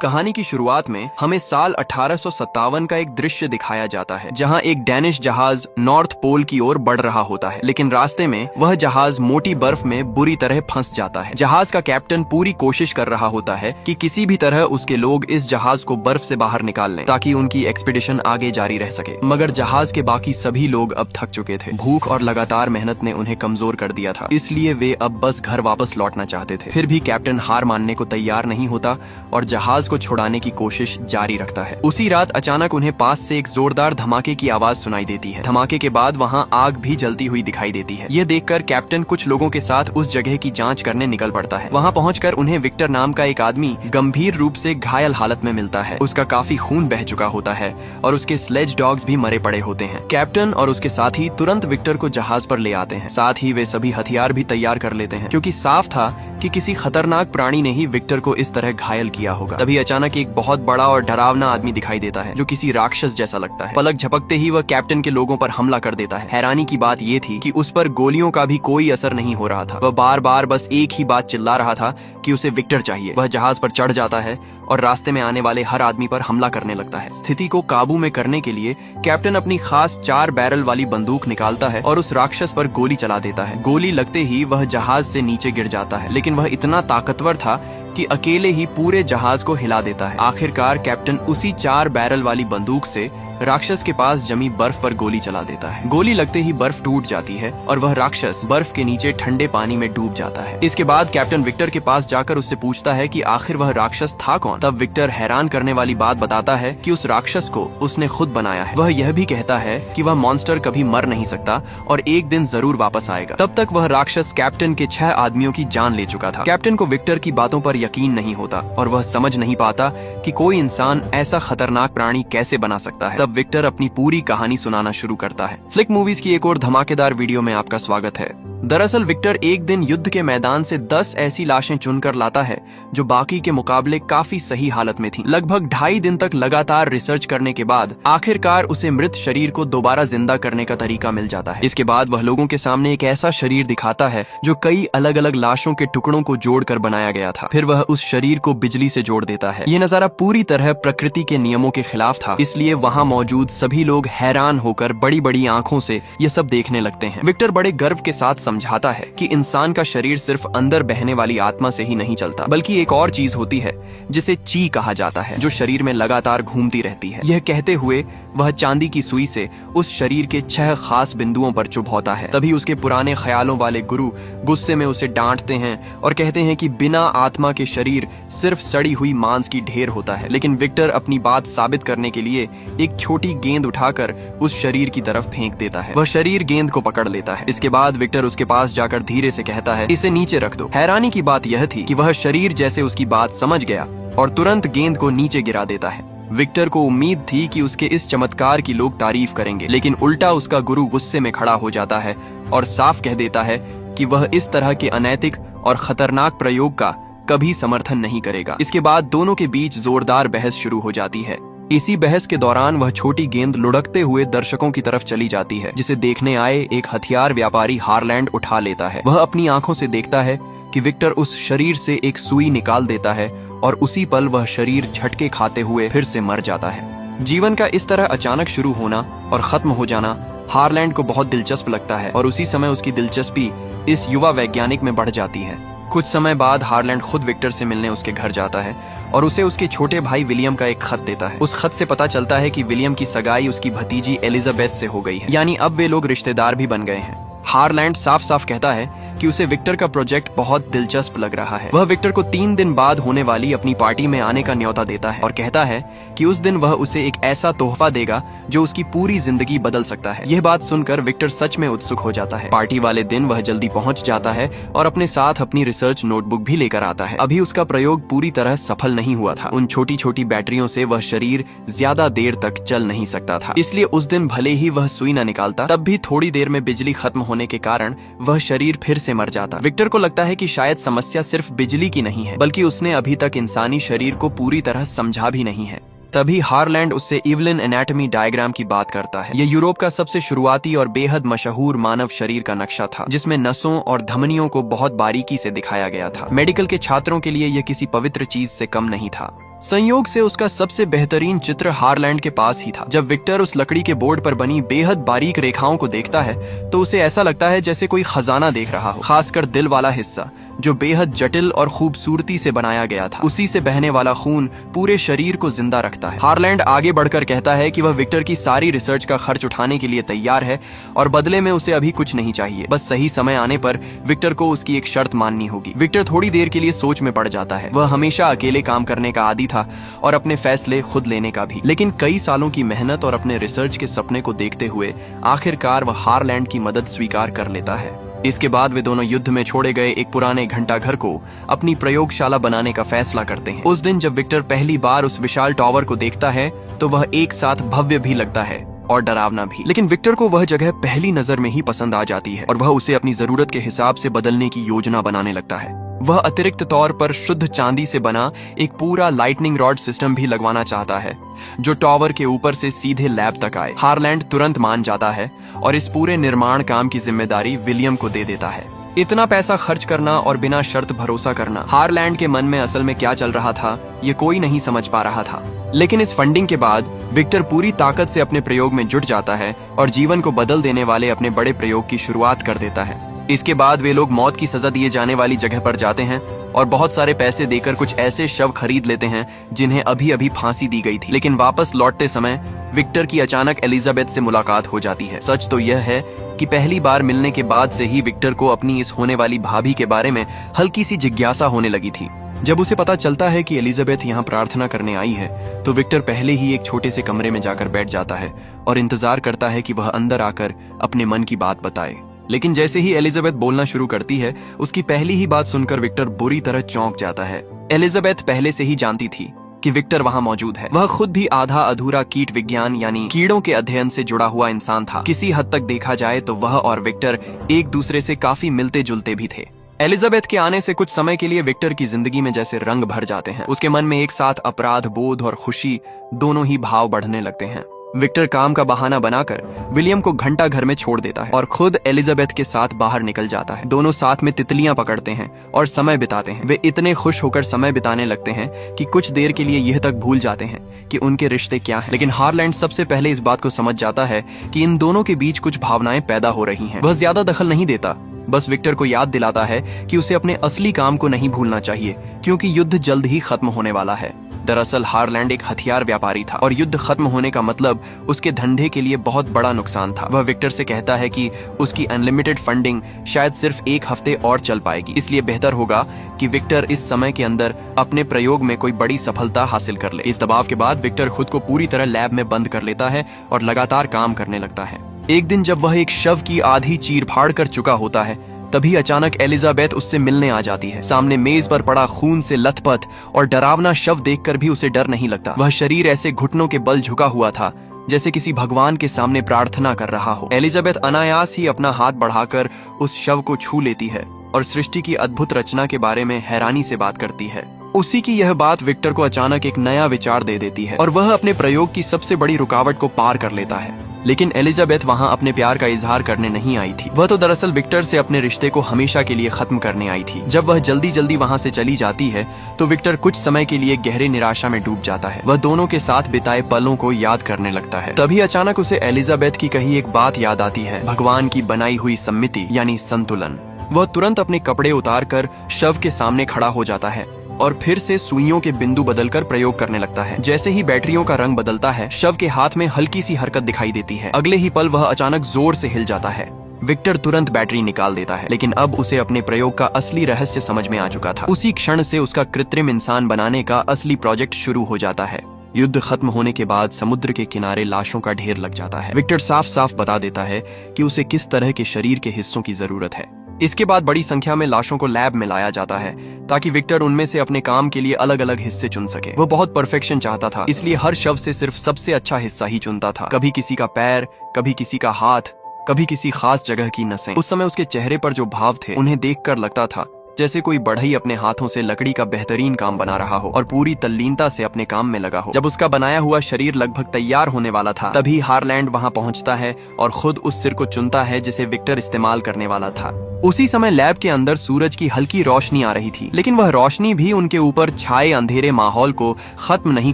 कहानी की शुरुआत में हमें साल 1857 का एक दृश्य दिखाया जाता है जहां एक डैनिश जहाज नॉर्थ पोल की ओर बढ़ रहा होता है, लेकिन रास्ते में वह जहाज मोटी बर्फ में बुरी तरह फंस जाता है। जहाज का कैप्टन पूरी कोशिश कर रहा होता है कि किसी भी तरह उसके लोग इस जहाज को बर्फ से बाहर निकाल लें ताकि उनकी एक्सपीडिशन आगे जारी रह सके, मगर जहाज के बाकी सभी लोग अब थक चुके थे। भूख और लगातार मेहनत ने उन्हें कमजोर कर दिया था, इसलिए वे अब बस घर वापस लौटना चाहते थे। फिर भी कैप्टन हार मानने को तैयार नहीं होता और जहाज को छुड़ाने की कोशिश जारी रखता है। उसी रात अचानक उन्हें पास से एक जोरदार धमाके की आवाज सुनाई देती है। धमाके के बाद वहां आग भी जलती हुई दिखाई देती है। यह देखकर कैप्टन कुछ लोगों के साथ उस जगह की जांच करने निकल पड़ता है। वहां पहुंचकर उन्हें विक्टर नाम का एक आदमी गंभीर रूप से घायल हालत में मिलता है। उसका काफी खून बह चुका होता है और उसके स्लेज डॉग्स भी मरे पड़े होते हैं। कैप्टन और उसके साथी तुरंत विक्टर को जहाज पर ले आते हैं। साथ ही वे सभी हथियार भी तैयार कर लेते हैं, क्योंकि साफ था कि किसी खतरनाक प्राणी ने ही विक्टर को इस तरह घायल किया होगा। तभी अचानक एक बहुत बड़ा और डरावना आदमी दिखाई देता है जो किसी राक्षस जैसा लगता है। पलक झपकते ही वह कैप्टन के लोगों पर हमला कर देता है। हैरानी की बात यह थी कि उस पर गोलियों का भी कोई असर नहीं हो रहा था। वह बार बार बस एक ही बात चिल्ला रहा था कि उसे विक्टर चाहिए। वह जहाज पर चढ़ जाता है और रास्ते में आने वाले हर आदमी पर हमला करने लगता है। स्थिति को काबू में करने के लिए कैप्टन अपनी खास 4 बैरल वाली बंदूक निकालता है और उस राक्षस पर गोली चला देता है। गोली लगते ही वह जहाज से नीचे गिर जाता है, लेकिन वह इतना ताकतवर था कि अकेले ही पूरे जहाज को हिला देता है। आखिरकार कैप्टन उसी 4 बैरल वाली बंदूक से राक्षस के पास जमी बर्फ पर गोली चला देता है। गोली लगते ही बर्फ टूट जाती है और वह राक्षस बर्फ के नीचे ठंडे पानी में डूब जाता है। इसके बाद कैप्टन विक्टर के पास जाकर उससे पूछता है कि आखिर वह राक्षस था कौन। तब विक्टर हैरान करने वाली बात बताता है कि उस राक्षस को उसने खुद बनाया है। वह यह भी कहता है कि वह मॉन्स्टर कभी मर नहीं सकता और एक दिन जरूर वापस आएगा। तब तक वह राक्षस कैप्टन के 6 आदमियों की जान ले चुका था। कैप्टन को विक्टर की बातों पर यकीन नहीं होता और वह समझ नहीं पाता कि कोई इंसान ऐसा खतरनाक प्राणी कैसे बना सकता है। विक्टर अपनी पूरी कहानी सुनाना शुरू करता है। फ्लिक मूवीज की एक और धमाकेदार वीडियो में आपका स्वागत है। दरअसल विक्टर एक दिन युद्ध के मैदान से 10 ऐसी लाशें चुनकर लाता है जो बाकी के मुकाबले काफी सही हालत में थीं। लगभग 2.5 दिन तक लगातार रिसर्च करने के बाद आखिरकार उसे मृत शरीर को दोबारा जिंदा करने का तरीका मिल जाता है। इसके बाद वह लोगों के सामने एक ऐसा शरीर दिखाता है जो कई अलग अलग लाशों के टुकड़ों को जोड़कर बनाया गया था। फिर वह उस शरीर को बिजली से जोड़ देता है। यह नजारा पूरी तरह प्रकृति के नियमों के खिलाफ था, इसलिए वहाँ मौजूद सभी लोग हैरान होकर बड़ी बड़ी आंखों से ये सब देखने लगते हैं। विक्टर बड़े गर्व के साथ समझाता है कि इंसान का शरीर सिर्फ अंदर बहने वाली आत्मा से ही नहीं चलता, बल्कि एक और चीज होती है जिसे ची कहा जाता है, जो शरीर में लगातार घूमती रहती है। यह कहते हुए वह चांदी की सुई से उस शरीर के 6 खास बिंदुओं पर चुभौता है। तभी उसके पुराने ख्यालों वाले गुरु गुस्से में उसे डांटते हैं और कहते हैं कि बिना आत्मा के शरीर सिर्फ सड़ी हुई मांस की ढेर होता है। लेकिन विक्टर अपनी बात साबित करने के लिए एक छोटी गेंद उठाकर उस शरीर की तरफ फेंक देता है। वह शरीर गेंद को पकड़ लेता है। इसके बाद विक्टर उसके पास जाकर धीरे से कहता है, इसे नीचे रख दो। हैरानी की बात यह थी कि वह शरीर जैसे उसकी बात समझ गया और तुरंत गेंद को नीचे गिरा देता है। विक्टर को उम्मीद थी कि उसके इस चमत्कार की लोग तारीफ करेंगे, लेकिन उल्टा उसका गुरु गुस्से में खड़ा हो जाता है और साफ कह देता है कि वह इस तरह के अनैतिक और खतरनाक प्रयोग का कभी समर्थन नहीं करेगा। इसके बाद दोनों के बीच जोरदार बहस शुरू हो जाती है। इसी बहस के दौरान वह छोटी गेंद लुढ़कते हुए दर्शकों की तरफ चली जाती है, जिसे देखने आए एक हथियार व्यापारी हारलैंड उठा लेता है। वह अपनी आंखों से देखता है कि विक्टर उस शरीर से एक सुई निकाल देता है और उसी पल वह शरीर झटके खाते हुए फिर से मर जाता है। जीवन का इस तरह अचानक शुरू होना और खत्म हो जाना हारलैंड को बहुत दिलचस्प लगता है और उसी समय उसकी दिलचस्पी इस युवा वैज्ञानिक में बढ़ जाती है। कुछ समय बाद हारलैंड खुद विक्टर से मिलने उसके घर जाता है और उसे उसके छोटे भाई विलियम का एक खत देता है। उस खत से पता चलता है कि विलियम की सगाई उसकी भतीजी एलिजाबेथ से हो गई है, यानी अब वे लोग रिश्तेदार भी बन गए हैं। हारलैंड साफ साफ कहता है कि उसे विक्टर का प्रोजेक्ट बहुत दिलचस्प लग रहा है। वह विक्टर को 3 दिन बाद होने वाली अपनी पार्टी में आने का न्योता देता है और कहता है कि उस दिन वह उसे एक ऐसा तोहफा देगा जो उसकी पूरी जिंदगी बदल सकता है। यह बात सुनकर विक्टर सच में उत्सुक हो जाता है। पार्टी वाले दिन वह जल्दी पहुंच जाता है और अपने साथ अपनी रिसर्च नोटबुक भी लेकर आता है। अभी उसका प्रयोग पूरी तरह सफल नहीं हुआ था। उन छोटी छोटी बैटरियों से वह शरीर ज्यादा देर तक चल नहीं सकता था, इसलिए उस दिन भले ही वह सुई न निकालता, तब भी थोड़ी देर में बिजली खत्म होने के कारण वह शरीर फिर से मर जाता। विक्टर को लगता है कि शायद समस्या सिर्फ बिजली की नहीं है, बल्कि उसने अभी तक इंसानी शरीर को पूरी तरह समझा भी नहीं है। तभी हारलैंड उससे इवलिन एनाटॉमी डायग्राम की बात करता है। यह यूरोप का सबसे शुरुआती और बेहद मशहूर मानव शरीर का नक्शा था, जिसमें नसों और धमनियों को बहुत बारीकी से दिखाया गया था। मेडिकल के छात्रों के लिए यह किसी पवित्र चीज से कम नहीं था। संयोग से उसका सबसे बेहतरीन चित्र हारलैंड के पास ही था। जब विक्टर उस लकड़ी के बोर्ड पर बनी बेहद बारीक रेखाओं को देखता है तो उसे ऐसा लगता है जैसे कोई खजाना देख रहा हो, खासकर दिल वाला हिस्सा जो बेहद जटिल और खूबसूरती से बनाया गया था। उसी से बहने वाला खून पूरे शरीर को जिंदा रखता है। हारलैंड आगे बढ़कर कहता है कि वह विक्टर की सारी रिसर्च का खर्च उठाने के लिए तैयार है और बदले में उसे अभी कुछ नहीं चाहिए, बस सही समय आने पर विक्टर को उसकी एक शर्त माननी होगी। विक्टर थोड़ी देर के लिए सोच में पड़ जाता है। वह हमेशा अकेले काम करने का आदी था और अपने फैसले खुद लेने का भी, लेकिन कई सालों की मेहनत और अपने रिसर्च के सपने को देखते हुए आखिरकार वह हारलैंड की मदद स्वीकार कर लेता है। इसके बाद वे दोनों युद्ध में छोड़े गए एक पुराने घंटा घर को अपनी प्रयोगशाला बनाने का फैसला करते हैं। उस दिन जब विक्टर पहली बार उस विशाल टावर को देखता है तो वह एक साथ भव्य भी लगता है और डरावना भी, लेकिन विक्टर को वह जगह पहली नजर में ही पसंद आ जाती है और वह उसे अपनी जरूरत के हिसाब से बदलने की योजना बनाने लगता है। वह अतिरिक्त तौर पर शुद्ध चांदी से बना एक पूरा लाइटनिंग रॉड सिस्टम भी लगवाना चाहता है जो टावर के ऊपर से सीधे लैब तक आए। हारलैंड तुरंत मान जाता है और इस पूरे निर्माण काम की जिम्मेदारी विलियम को दे देता है। इतना पैसा खर्च करना और बिना शर्त भरोसा करना, हारलैंड के मन में असल में क्या चल रहा था ये कोई नहीं समझ पा रहा था। लेकिन इस फंडिंग के बाद विक्टर पूरी ताकत से अपने प्रयोग में जुट जाता है और जीवन को बदल देने वाले अपने बड़े प्रयोग की शुरुआत कर देता है। इसके बाद वे लोग मौत की सजा दिए जाने वाली जगह पर जाते हैं और बहुत सारे पैसे देकर कुछ ऐसे शव खरीद लेते हैं जिन्हें अभी अभी फांसी दी गई थी। लेकिन वापस लौटते समय विक्टर की अचानक एलिजाबेथ से मुलाकात हो जाती है। सच तो यह है कि पहली बार मिलने के बाद से ही विक्टर को अपनी इस होने वाली भाभी के बारे में हल्की सी जिज्ञासा होने लगी थी। जब उसे पता चलता है कि एलिजाबेथ यहाँ प्रार्थना करने आई है तो विक्टर पहले ही एक छोटे से कमरे में जाकर बैठ जाता है और इंतजार करता है कि वह अंदर आकर अपने मन की बात बताए। लेकिन जैसे ही एलिजाबेथ बोलना शुरू करती है उसकी पहली ही बात सुनकर विक्टर बुरी तरह चौंक जाता है। एलिजाबेथ पहले से ही जानती थी कि विक्टर वहां मौजूद है। वह खुद भी आधा अधूरा कीट विज्ञान यानी कीड़ों के अध्ययन से जुड़ा हुआ इंसान था। किसी हद तक देखा जाए तो वह और विक्टर एक दूसरे से काफी मिलते जुलते भी थे। एलिजाबेथ के आने से कुछ समय के लिए विक्टर की जिंदगी में जैसे रंग भर जाते हैं। उसके मन में एक साथ अपराध बोध और खुशी दोनों ही भाव बढ़ने लगते हैं। विक्टर काम का बहाना बनाकर विलियम को घंटा घर में छोड़ देता है और खुद एलिजाबेथ के साथ बाहर निकल जाता है। दोनों साथ में तितलियां पकड़ते हैं और समय बिताते हैं। वे इतने खुश होकर समय बिताने लगते हैं कि कुछ देर के लिए यह तक भूल जाते हैं कि उनके रिश्ते क्या हैं। लेकिन हारलैंड सबसे पहले इस बात को समझ जाता है कि इन दोनों के बीच कुछ भावनाएं पैदा हो रही हैं। वह ज्यादा दखल नहीं देता, बस विक्टर को याद दिलाता है कि उसे अपने असली काम को नहीं भूलना चाहिए क्योंकि युद्ध जल्द ही खत्म होने वाला है। दरअसल हारलैंड एक हथियार व्यापारी था और युद्ध खत्म होने का मतलब उसके धंधे के लिए बहुत बड़ा नुकसान था। वह विक्टर से कहता है कि उसकी अनलिमिटेड फंडिंग शायद सिर्फ एक हफ्ते और चल पाएगी, इसलिए बेहतर होगा कि विक्टर इस समय के अंदर अपने प्रयोग में कोई बड़ी सफलता हासिल कर ले। इस दबाव के बाद विक्टर खुद को पूरी तरह लैब में बंद कर लेता है और लगातार काम करने लगता है। एक दिन जब वह एक शव की आधी चीर फाड़ कर चुका होता है तभी अचानक एलिजाबेथ उससे मिलने आ जाती है। सामने मेज पर पड़ा खून से लथपथ और डरावना शव देखकर भी उसे डर नहीं लगता। वह शरीर ऐसे घुटनों के बल झुका हुआ था जैसे किसी भगवान के सामने प्रार्थना कर रहा हो। एलिजाबेथ अनायास ही अपना हाथ बढ़ाकर उस शव को छू लेती है और सृष्टि की अद्भुत रचना के बारे में हैरानी से बात करती है। उसी की यह बात विक्टर को अचानक एक नया विचार दे देती है और वह अपने प्रयोग की सबसे बड़ी रुकावट को पार कर लेता है। लेकिन एलिजाबेथ वहां अपने प्यार का इजहार करने नहीं आई थी। वह तो दरअसल विक्टर से अपने रिश्ते को हमेशा के लिए खत्म करने आई थी। जब वह जल्दी जल्दी वहां से चली जाती है तो विक्टर कुछ समय के लिए गहरे निराशा में डूब जाता है। वह दोनों के साथ बिताए पलों को याद करने लगता है। तभी अचानक उसे एलिजाबेथ की कही एक बात याद आती है, भगवान की बनाई हुई सम्मिति यानी संतुलन। वह तुरंत अपने कपड़े उतार कर शव के सामने खड़ा हो जाता है और फिर से सुइयों के बिंदु बदलकर प्रयोग करने लगता है। जैसे ही बैटरियों का रंग बदलता है शव के हाथ में हल्की सी हरकत दिखाई देती है। अगले ही पल वह अचानक जोर से हिल जाता है। विक्टर तुरंत बैटरी निकाल देता है, लेकिन अब उसे अपने प्रयोग का असली रहस्य समझ में आ चुका था। उसी क्षण से उसका कृत्रिम इंसान बनाने का असली प्रोजेक्ट शुरू हो जाता है। युद्ध खत्म होने के बाद समुद्र के किनारे लाशों का ढेर लग जाता है। विक्टर साफ साफ बता देता है कि उसे किस तरह के शरीर के हिस्सों की जरूरत है। इसके बाद बड़ी संख्या में लाशों को लैब में लाया जाता है ताकि विक्टर उनमें से अपने काम के लिए अलग अलग हिस्से चुन सके। वो बहुत परफेक्शन चाहता था, इसलिए हर शव से सिर्फ सबसे अच्छा हिस्सा ही चुनता था। कभी किसी का पैर, कभी किसी का हाथ, कभी किसी खास जगह की नसें। उस समय उसके चेहरे पर जो भाव थे उन्हें देखकर लगता था जैसे कोई बढ़ई अपने हाथों से लकड़ी का बेहतरीन काम बना रहा हो और पूरी तल्लीनता से अपने काम में लगा हो। जब उसका बनाया हुआ शरीर लगभग तैयार होने वाला था तभी हारलैंड वहां पहुंचता है और खुद उस सिर को चुनता है जिसे विक्टर इस्तेमाल करने वाला था। उसी समय लैब के अंदर सूरज की हल्की रोशनी आ रही थी, लेकिन वह रोशनी भी उनके ऊपर छाए अंधेरे माहौल को खत्म नहीं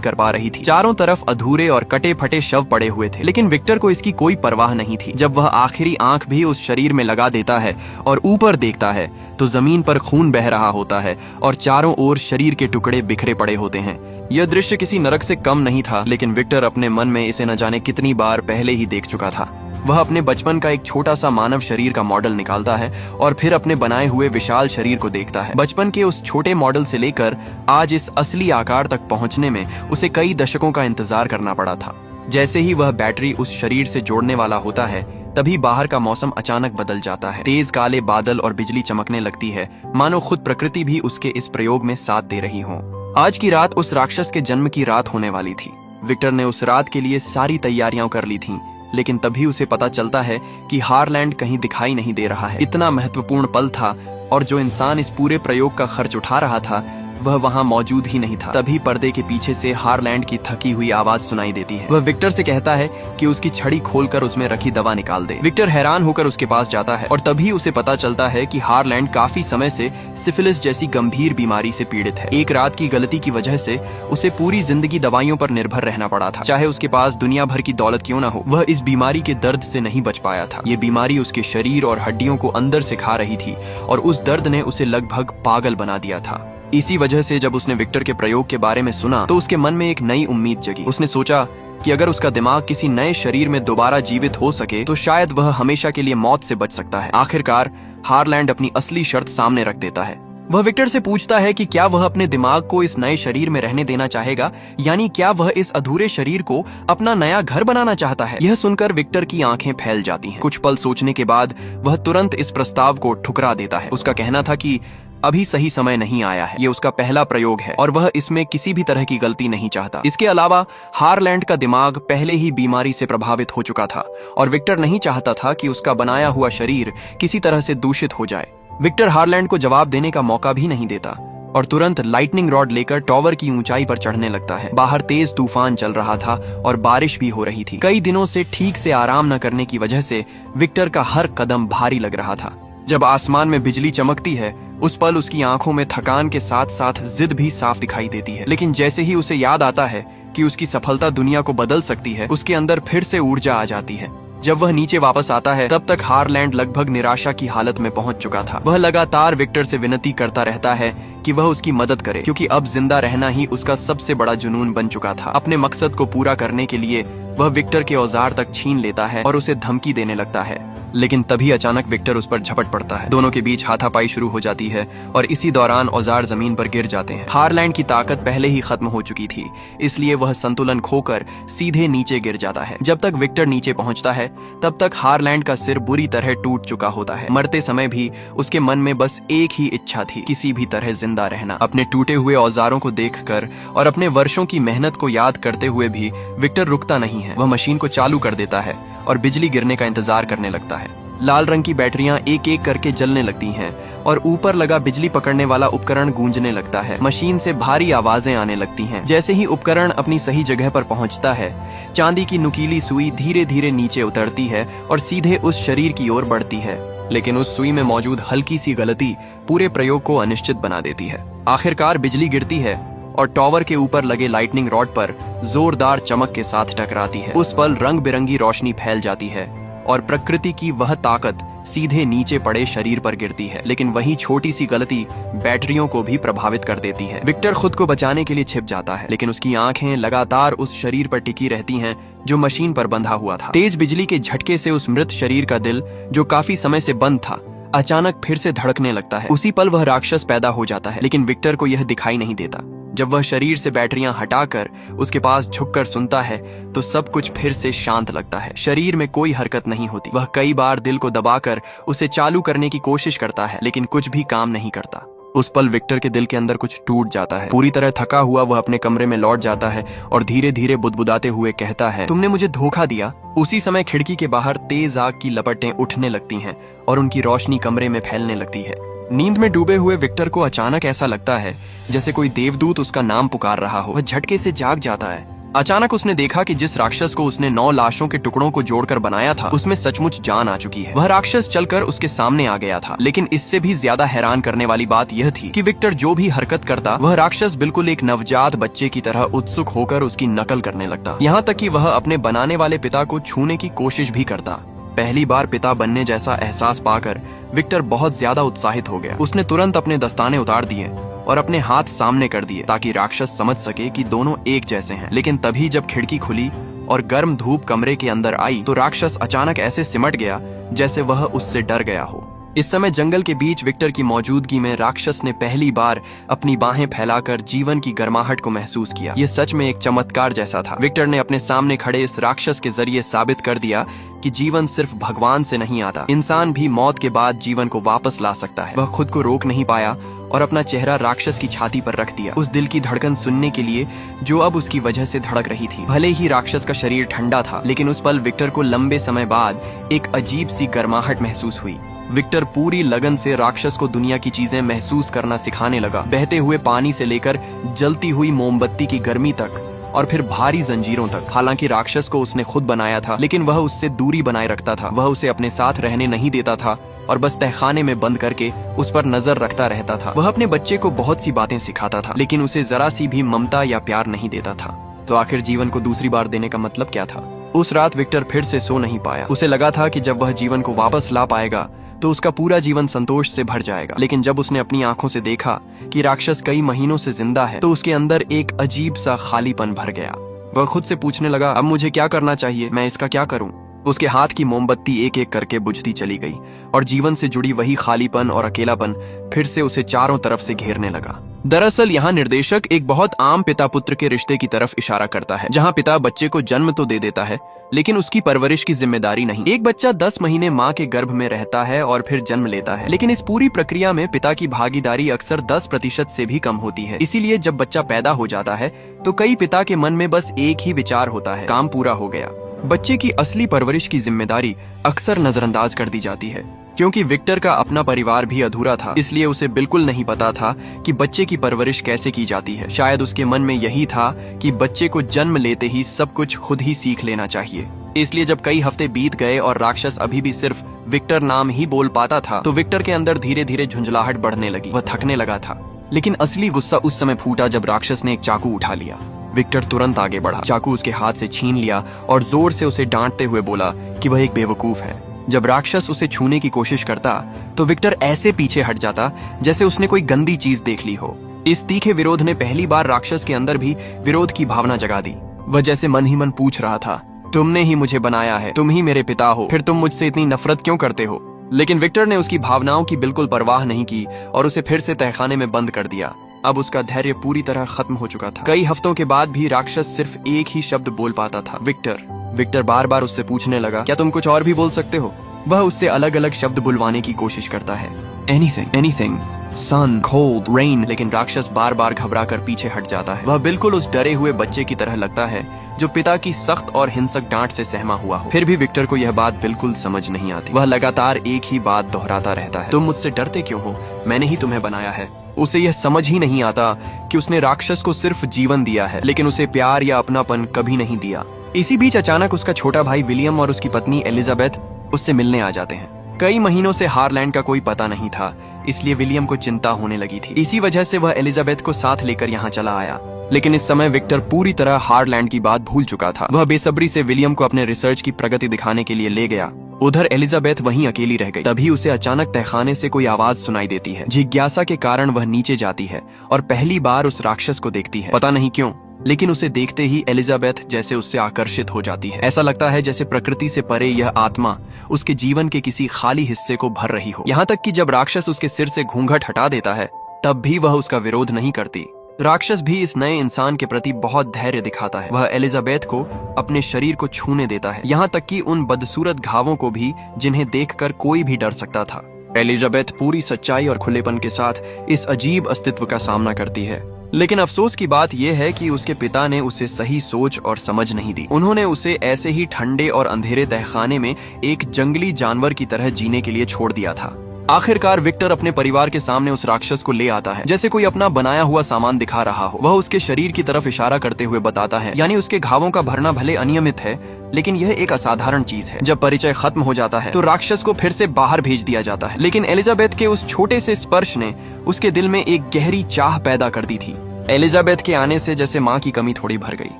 कर पा रही थी। चारों तरफ अधूरे और कटे फटे शव पड़े हुए थे, लेकिन विक्टर को इसकी कोई परवाह नहीं थी। जब वह आखिरी आंख भी उस शरीर में लगा देता है और ऊपर देखता है तो जमीन पर खून बह रहा होता है और चारों ओर शरीर के टुकड़े बिखरे पड़े होते हैं। यह दृश्य किसी नरक से कम नहीं था, लेकिन विक्टर अपने मन में इसे न जाने कितनी बार पहले ही देख चुका था। वह अपने बचपन का एक छोटा सा मानव शरीर का मॉडल निकालता है और फिर अपने बनाए हुए विशाल शरीर को देखता है। बचपन के उस छोटे मॉडल से लेकर आज इस असली आकार तक पहुंचने में उसे कई दशकों का इंतजार करना पड़ा था। जैसे ही वह बैटरी उस शरीर से जोड़ने वाला होता है, तभी बाहर का मौसम अचानक बदल जाता है। तेज काले बादल और बिजली चमकने लगती है, मानो खुद प्रकृति भी उसके इस प्रयोग में साथ दे रही हो। आज की रात उस राक्षस के जन्म की रात होने वाली थी। विक्टर ने उस रात के लिए सारी तैयारियां कर ली थीं, लेकिन तभी उसे पता चलता है कि हारलैंड कहीं दिखाई नहीं दे रहा है। इतना महत्वपूर्ण पल था और जो इंसान इस पूरे प्रयोग का खर्च उठा रहा था वह वहां मौजूद ही नहीं था। तभी पर्दे के पीछे से हारलैंड की थकी हुई आवाज सुनाई देती है। वह विक्टर से कहता है कि उसकी छड़ी खोलकर उसमें रखी दवा निकाल दे। विक्टर हैरान होकर उसके पास जाता है और तभी उसे पता चलता है कि हारलैंड काफी समय से सिफिलिस जैसी गंभीर बीमारी से पीड़ित है। एक रात की गलती की वजह से उसे पूरी जिंदगी दवाइयों पर निर्भर रहना पड़ा था। चाहे उसके पास दुनिया भर की दौलत क्यों न हो, वह इस बीमारी के दर्द से नहीं बच पाया था। ये बीमारी उसके शरीर और हड्डियों को अंदर से खा रही थी और उस दर्द ने उसे लगभग पागल बना दिया था। इसी वजह से जब उसने विक्टर के प्रयोग के बारे में सुना तो उसके मन में एक नई उम्मीद जगी। उसने सोचा कि अगर उसका दिमाग किसी नए शरीर में दोबारा जीवित हो सके तो शायद वह हमेशा के लिए मौत से बच सकता है। आखिरकार हारलैंड अपनी असली शर्त सामने रख देता है। वह विक्टर से पूछता है कि क्या वह अपने दिमाग को इस नए शरीर में रहने देना चाहेगा, यानी क्या वह इस अधूरे शरीर को अपना नया घर बनाना चाहता है। यह सुनकर विक्टर की आंखें फैल जाती हैं। कुछ पल सोचने के बाद वह तुरंत इस प्रस्ताव को ठुकरा देता है। उसका कहना था कि अभी सही समय नहीं आया है, ये उसका पहला प्रयोग है और वह इसमें किसी भी तरह की गलती नहीं चाहता। इसके अलावा हारलैंड का दिमाग पहले ही बीमारी से प्रभावित हो चुका था और विक्टर नहीं चाहता था कि उसका बनाया हुआ शरीर किसी तरह से दूषित हो जाए। विक्टर हारलैंड को जवाब देने का मौका भी नहीं देता और तुरंत लाइटनिंग रॉड लेकर टॉवर की ऊंचाई पर चढ़ने लगता है। बाहर तेज तूफान चल रहा था और बारिश भी हो रही थी। कई दिनों से ठीक से आराम न करने की वजह से विक्टर का हर कदम भारी लग रहा था। जब आसमान में बिजली चमकती है उस पल उसकी आंखों में थकान के साथ साथ जिद भी साफ दिखाई देती है, लेकिन जैसे ही उसे याद आता है कि उसकी सफलता दुनिया को बदल सकती है, उसके अंदर फिर से ऊर्जा आ जाती है। जब वह नीचे वापस आता है तब तक हारलैंड लगभग निराशा की हालत में पहुंच चुका था। वह लगातार विक्टर से विनती करता रहता है कि वह उसकी मदद करे, क्योंकि अब जिंदा रहना ही उसका सबसे बड़ा जुनून बन चुका था। अपने मकसद को पूरा करने के लिए वह विक्टर के औजार तक छीन लेता है और उसे धमकी देने लगता है, लेकिन तभी अचानक विक्टर उस पर झपट पड़ता है। दोनों के बीच हाथापाई शुरू हो जाती है और इसी दौरान औजार जमीन पर गिर जाते हैं। हारलैंड की ताकत पहले ही खत्म हो चुकी थी, इसलिए वह संतुलन खोकर सीधे नीचे गिर जाता है। जब तक विक्टर नीचे पहुंचता है तब तक हारलैंड का सिर बुरी तरह टूट चुका होता है। मरते समय भी उसके मन में बस एक ही इच्छा थी, किसी भी तरह जिंदा रहना। अपने टूटे हुए औजारों को देखकर और अपने वर्षों की मेहनत को याद करते हुए भी विक्टर रुकता नहीं है। वह मशीन को चालू कर देता है और बिजली गिरने का इंतजार करने लगता है। लाल रंग की बैटरियां एक एक करके जलने लगती हैं और ऊपर लगा बिजली पकड़ने वाला उपकरण गूंजने लगता है। मशीन से भारी आवाजें आने लगती हैं। जैसे ही उपकरण अपनी सही जगह पर पहुंचता है, चांदी की नुकीली सुई धीरे धीरे नीचे उतरती है और सीधे उस शरीर की ओर बढ़ती है, लेकिन उस सुई में मौजूद हल्की सी गलती पूरे प्रयोग को अनिश्चित बना देती है। आखिरकार बिजली गिरती है और टॉवर के ऊपर लगे लाइटनिंग रॉड पर जोरदार चमक के साथ टकराती है। उस पल रंग बिरंगी रोशनी फैल जाती है और प्रकृति की वह ताकत सीधे नीचे पड़े शरीर पर गिरती है, लेकिन वही छोटी सी गलती बैटरियों को भी प्रभावित कर देती है। विक्टर खुद को बचाने के लिए छिप जाता है, लेकिन उसकी आंखें लगातार उस शरीर पर टिकी रहती हैं जो मशीन पर बंधा हुआ था। तेज बिजली के झटके से उस मृत शरीर का दिल, जो काफी समय से बंद था, अचानक फिर से धड़कने लगता है। उसी पल वह राक्षस पैदा हो जाता है, लेकिन विक्टर को यह दिखाई नहीं देता। जब वह शरीर से बैटरियां हटाकर उसके पास झुककर सुनता है तो सब कुछ फिर से शांत लगता है। शरीर में कोई हरकत नहीं होती। वह कई बार दिल को दबाकर उसे चालू करने की कोशिश करता है, लेकिन कुछ भी काम नहीं करता। उस पल विक्टर के दिल के अंदर कुछ टूट जाता है। पूरी तरह थका हुआ वह अपने कमरे में लौट जाता है और धीरे धीरे बुदबुदाते हुए कहता है, तुमने मुझे धोखा दिया। उसी समय खिड़की के बाहर तेज आग की लपटें उठने लगती हैं और उनकी रोशनी कमरे में फैलने लगती है। नींद में डूबे हुए विक्टर को अचानक ऐसा लगता है जैसे कोई देवदूत उसका नाम पुकार रहा हो। वह झटके से जाग जाता है, अचानक उसने देखा कि जिस राक्षस को उसने 9 लाशों के टुकड़ों को जोड़कर बनाया था उसमें सचमुच जान आ चुकी है। वह राक्षस चलकर उसके सामने आ गया था, लेकिन इससे भी ज्यादा हैरान करने वाली बात यह थी कि विक्टर जो भी हरकत करता वह राक्षस बिल्कुल एक नवजात बच्चे की तरह उत्सुक होकर उसकी नकल करने लगता। यहाँ तक कि वह अपने बनाने वाले पिता को छूने की कोशिश भी करता। पहली बार पिता बनने जैसा एहसास पाकर विक्टर बहुत ज्यादा उत्साहित हो गया। उसने तुरंत अपने दस्ताने उतार दिए और अपने हाथ सामने कर दिए ताकि राक्षस समझ सके कि दोनों एक जैसे हैं। लेकिन तभी जब खिड़की खुली और गर्म धूप कमरे के अंदर आई तो राक्षस अचानक ऐसे सिमट गया जैसे वह उससे डर गया हो। इस समय जंगल के बीच विक्टर की मौजूदगी में राक्षस ने पहली बार अपनी बाहें फैलाकर जीवन की गर्माहट को महसूस किया। ये सच में एक चमत्कार जैसा था। विक्टर ने अपने सामने खड़े इस राक्षस के जरिए साबित कर दिया कि जीवन सिर्फ भगवान से नहीं आता, इंसान भी मौत के बाद जीवन को वापस ला सकता है। वह खुद को रोक नहीं पाया और अपना चेहरा राक्षस की छाती पर रख दिया, उस दिल की धड़कन सुनने के लिए जो अब उसकी वजह से धड़क रही थी। भले ही राक्षस का शरीर ठंडा था, लेकिन उस पल विक्टर को लंबे समय बाद एक अजीब सी गर्माहट महसूस हुई। विक्टर पूरी लगन से राक्षस को दुनिया की चीजें महसूस करना सिखाने लगा, बहते हुए पानी से लेकर जलती हुई मोमबत्ती की गर्मी तक और फिर भारी जंजीरों तक। हालांकि राक्षस को उसने खुद बनाया था, लेकिन वह उससे दूरी बनाए रखता था। वह उसे अपने साथ रहने नहीं देता था और बस तहखाने में बंद करके उस पर नजर रखता रहता था। वह अपने बच्चे को बहुत सी बातें सिखाता था, लेकिन उसे जरा सी भी ममता या प्यार नहीं देता था। तो आखिर जीवन को दूसरी बार देने का मतलब क्या था? उस रात विक्टर फिर से सो नहीं पाया। उसे लगा था कि जब वह जीवन को वापस ला पाएगा तो उसका पूरा जीवन संतोष से भर जाएगा। लेकिन जब उसने अपनी आंखों से देखा कि राक्षस कई महीनों से जिंदा है तो उसके अंदर एक अजीब सा खालीपन भर गया। वह खुद से पूछने लगा, अब मुझे क्या करना चाहिए? मैं इसका क्या करूं? उसके हाथ की मोमबत्ती एक एक करके बुझती चली गई और जीवन से जुड़ी वही खालीपन और अकेलापन फिर से उसे चारों तरफ से घेरने लगा। दरअसल यहाँ निर्देशक एक बहुत आम पिता पुत्र के रिश्ते की तरफ इशारा करता है, जहाँ पिता बच्चे को जन्म तो दे देता है लेकिन उसकी परवरिश की जिम्मेदारी नहीं। एक बच्चा 10 महीने माँ के गर्भ में रहता है और फिर जन्म लेता है, लेकिन इस पूरी प्रक्रिया में पिता की भागीदारी अक्सर 10% से भी कम होती है। इसीलिए जब बच्चा पैदा हो जाता है तो कई पिता के मन में बस एक ही विचार होता है, काम पूरा हो गया। बच्चे की असली परवरिश की जिम्मेदारी अक्सर नजरअंदाज कर दी जाती है। क्योंकि विक्टर का अपना परिवार भी अधूरा था, इसलिए उसे बिल्कुल नहीं पता था कि बच्चे की परवरिश कैसे की जाती है। शायद उसके मन में यही था कि बच्चे को जन्म लेते ही सब कुछ खुद ही सीख लेना चाहिए। इसलिए जब कई हफ्ते बीत गए और राक्षस अभी भी सिर्फ विक्टर नाम ही बोल पाता था तो विक्टर के अंदर धीरे धीरे झुंझलाहट बढ़ने लगी। वह थकने लगा था। लेकिन असली गुस्सा उस समय फूटा जब राक्षस ने एक चाकू उठा लिया। विक्टर तुरंत आगे बढ़ा, चाकू उसके हाथ से छीन लिया और जोर से उसे डांटते हुए बोला कि वह एक बेवकूफ है। जब राक्षस उसे छूने की कोशिश करता तो विक्टर ऐसे पीछे हट जाता जैसे उसने कोई गंदी चीज देख ली हो। इस तीखे विरोध ने पहली बार राक्षस के अंदर भी विरोध की भावना जगा दी। वह जैसे मन ही मन पूछ रहा था, तुमने ही मुझे बनाया है, तुम ही मेरे पिता हो, फिर तुम मुझसे इतनी नफरत क्यों करते हो? लेकिन विक्टर ने उसकी भावनाओं की बिल्कुल परवाह नहीं की और उसे फिर से तहखाने में बंद कर दिया। अब उसका धैर्य पूरी तरह खत्म हो चुका था। कई हफ्तों के बाद भी राक्षस सिर्फ एक ही शब्द बोल पाता था, विक्टर। विक्टर बार बार उससे पूछने लगा, क्या तुम कुछ और भी बोल सकते हो? वह उससे अलग अलग शब्द बुलवाने की कोशिश करता है, एनीथिंग, एनीथिंग, सन, कोल्ड, रेन, लेकिन राक्षस बार बार घबरा कर पीछे हट जाता है। वह बिल्कुल उस डरे हुए बच्चे की तरह लगता है जो पिता की सख्त और हिंसक डांट से सहमा हुआ हो। फिर भी विक्टर को यह बात बिल्कुल समझ नहीं आती। वह लगातार एक ही बात दोहराता रहता है, तुम मुझसे डरते क्यों हो? मैंने ही तुम्हें बनाया है। उसे यह समझ ही नहीं आता कि उसने राक्षस को सिर्फ जीवन दिया है, लेकिन उसे प्यार या अपनापन कभी नहीं दिया। इसी बीच अचानक उसका छोटा भाई विलियम और उसकी पत्नी एलिजाबेथ उससे मिलने आ जाते हैं। कई महीनों से हारलैंड का कोई पता नहीं था, इसलिए विलियम को चिंता होने लगी थी। इसी वजह से वह एलिजाबेथ को साथ लेकर यहाँ चला आया। लेकिन इस समय विक्टर पूरी तरह हारलैंड की बात भूल चुका था। वह बेसब्री से विलियम को अपने रिसर्च की प्रगति दिखाने के लिए ले गया। उधर एलिजाबेथ वहीं अकेली रह गई। तभी उसे अचानक तहखाने से कोई आवाज सुनाई देती है। जिज्ञासा के कारण वह नीचे जाती है और पहली बार उस राक्षस को देखती है। पता नहीं क्यों, लेकिन उसे देखते ही एलिजाबेथ जैसे उससे आकर्षित हो जाती है। ऐसा लगता है जैसे प्रकृति से परे यह आत्मा उसके जीवन के किसी खाली हिस्से को भर रही हो। यहाँ तक कि जब राक्षस उसके सिर से घूंघट हटा देता है तब भी वह उसका विरोध नहीं करती। राक्षस भी इस नए इंसान के प्रति बहुत धैर्य दिखाता है। वह एलिजाबेथ को अपने शरीर को छूने देता है, यहाँ तक कि उन बदसूरत घावों को भी जिन्हें देखकर कोई भी डर सकता था। एलिजाबेथ पूरी सच्चाई और खुलेपन के साथ इस अजीब अस्तित्व का सामना करती है। लेकिन अफसोस की बात यह है कि उसके पिता ने उसे सही सोच और समझ नहीं दी। उन्होंने उसे ऐसे ही ठंडे और अंधेरे तहखाने में एक जंगली जानवर की तरह जीने के लिए छोड़ दिया था। आखिरकार विक्टर अपने परिवार के सामने उस राक्षस को ले आता है, जैसे कोई अपना बनाया हुआ सामान दिखा रहा हो। वह उसके शरीर की तरफ इशारा करते हुए बताता है, यानी उसके घावों का भरना भले अनियमित है, लेकिन यह एक असाधारण चीज है। जब परिचय खत्म हो जाता है तो राक्षस को फिर से बाहर भेज दिया जाता है, लेकिन एलिजाबेथ के उस छोटे से स्पर्श ने उसके दिल में एक गहरी चाह पैदा कर दी थी। एलिजाबेथ के आने से जैसे माँ की कमी थोड़ी भर गई।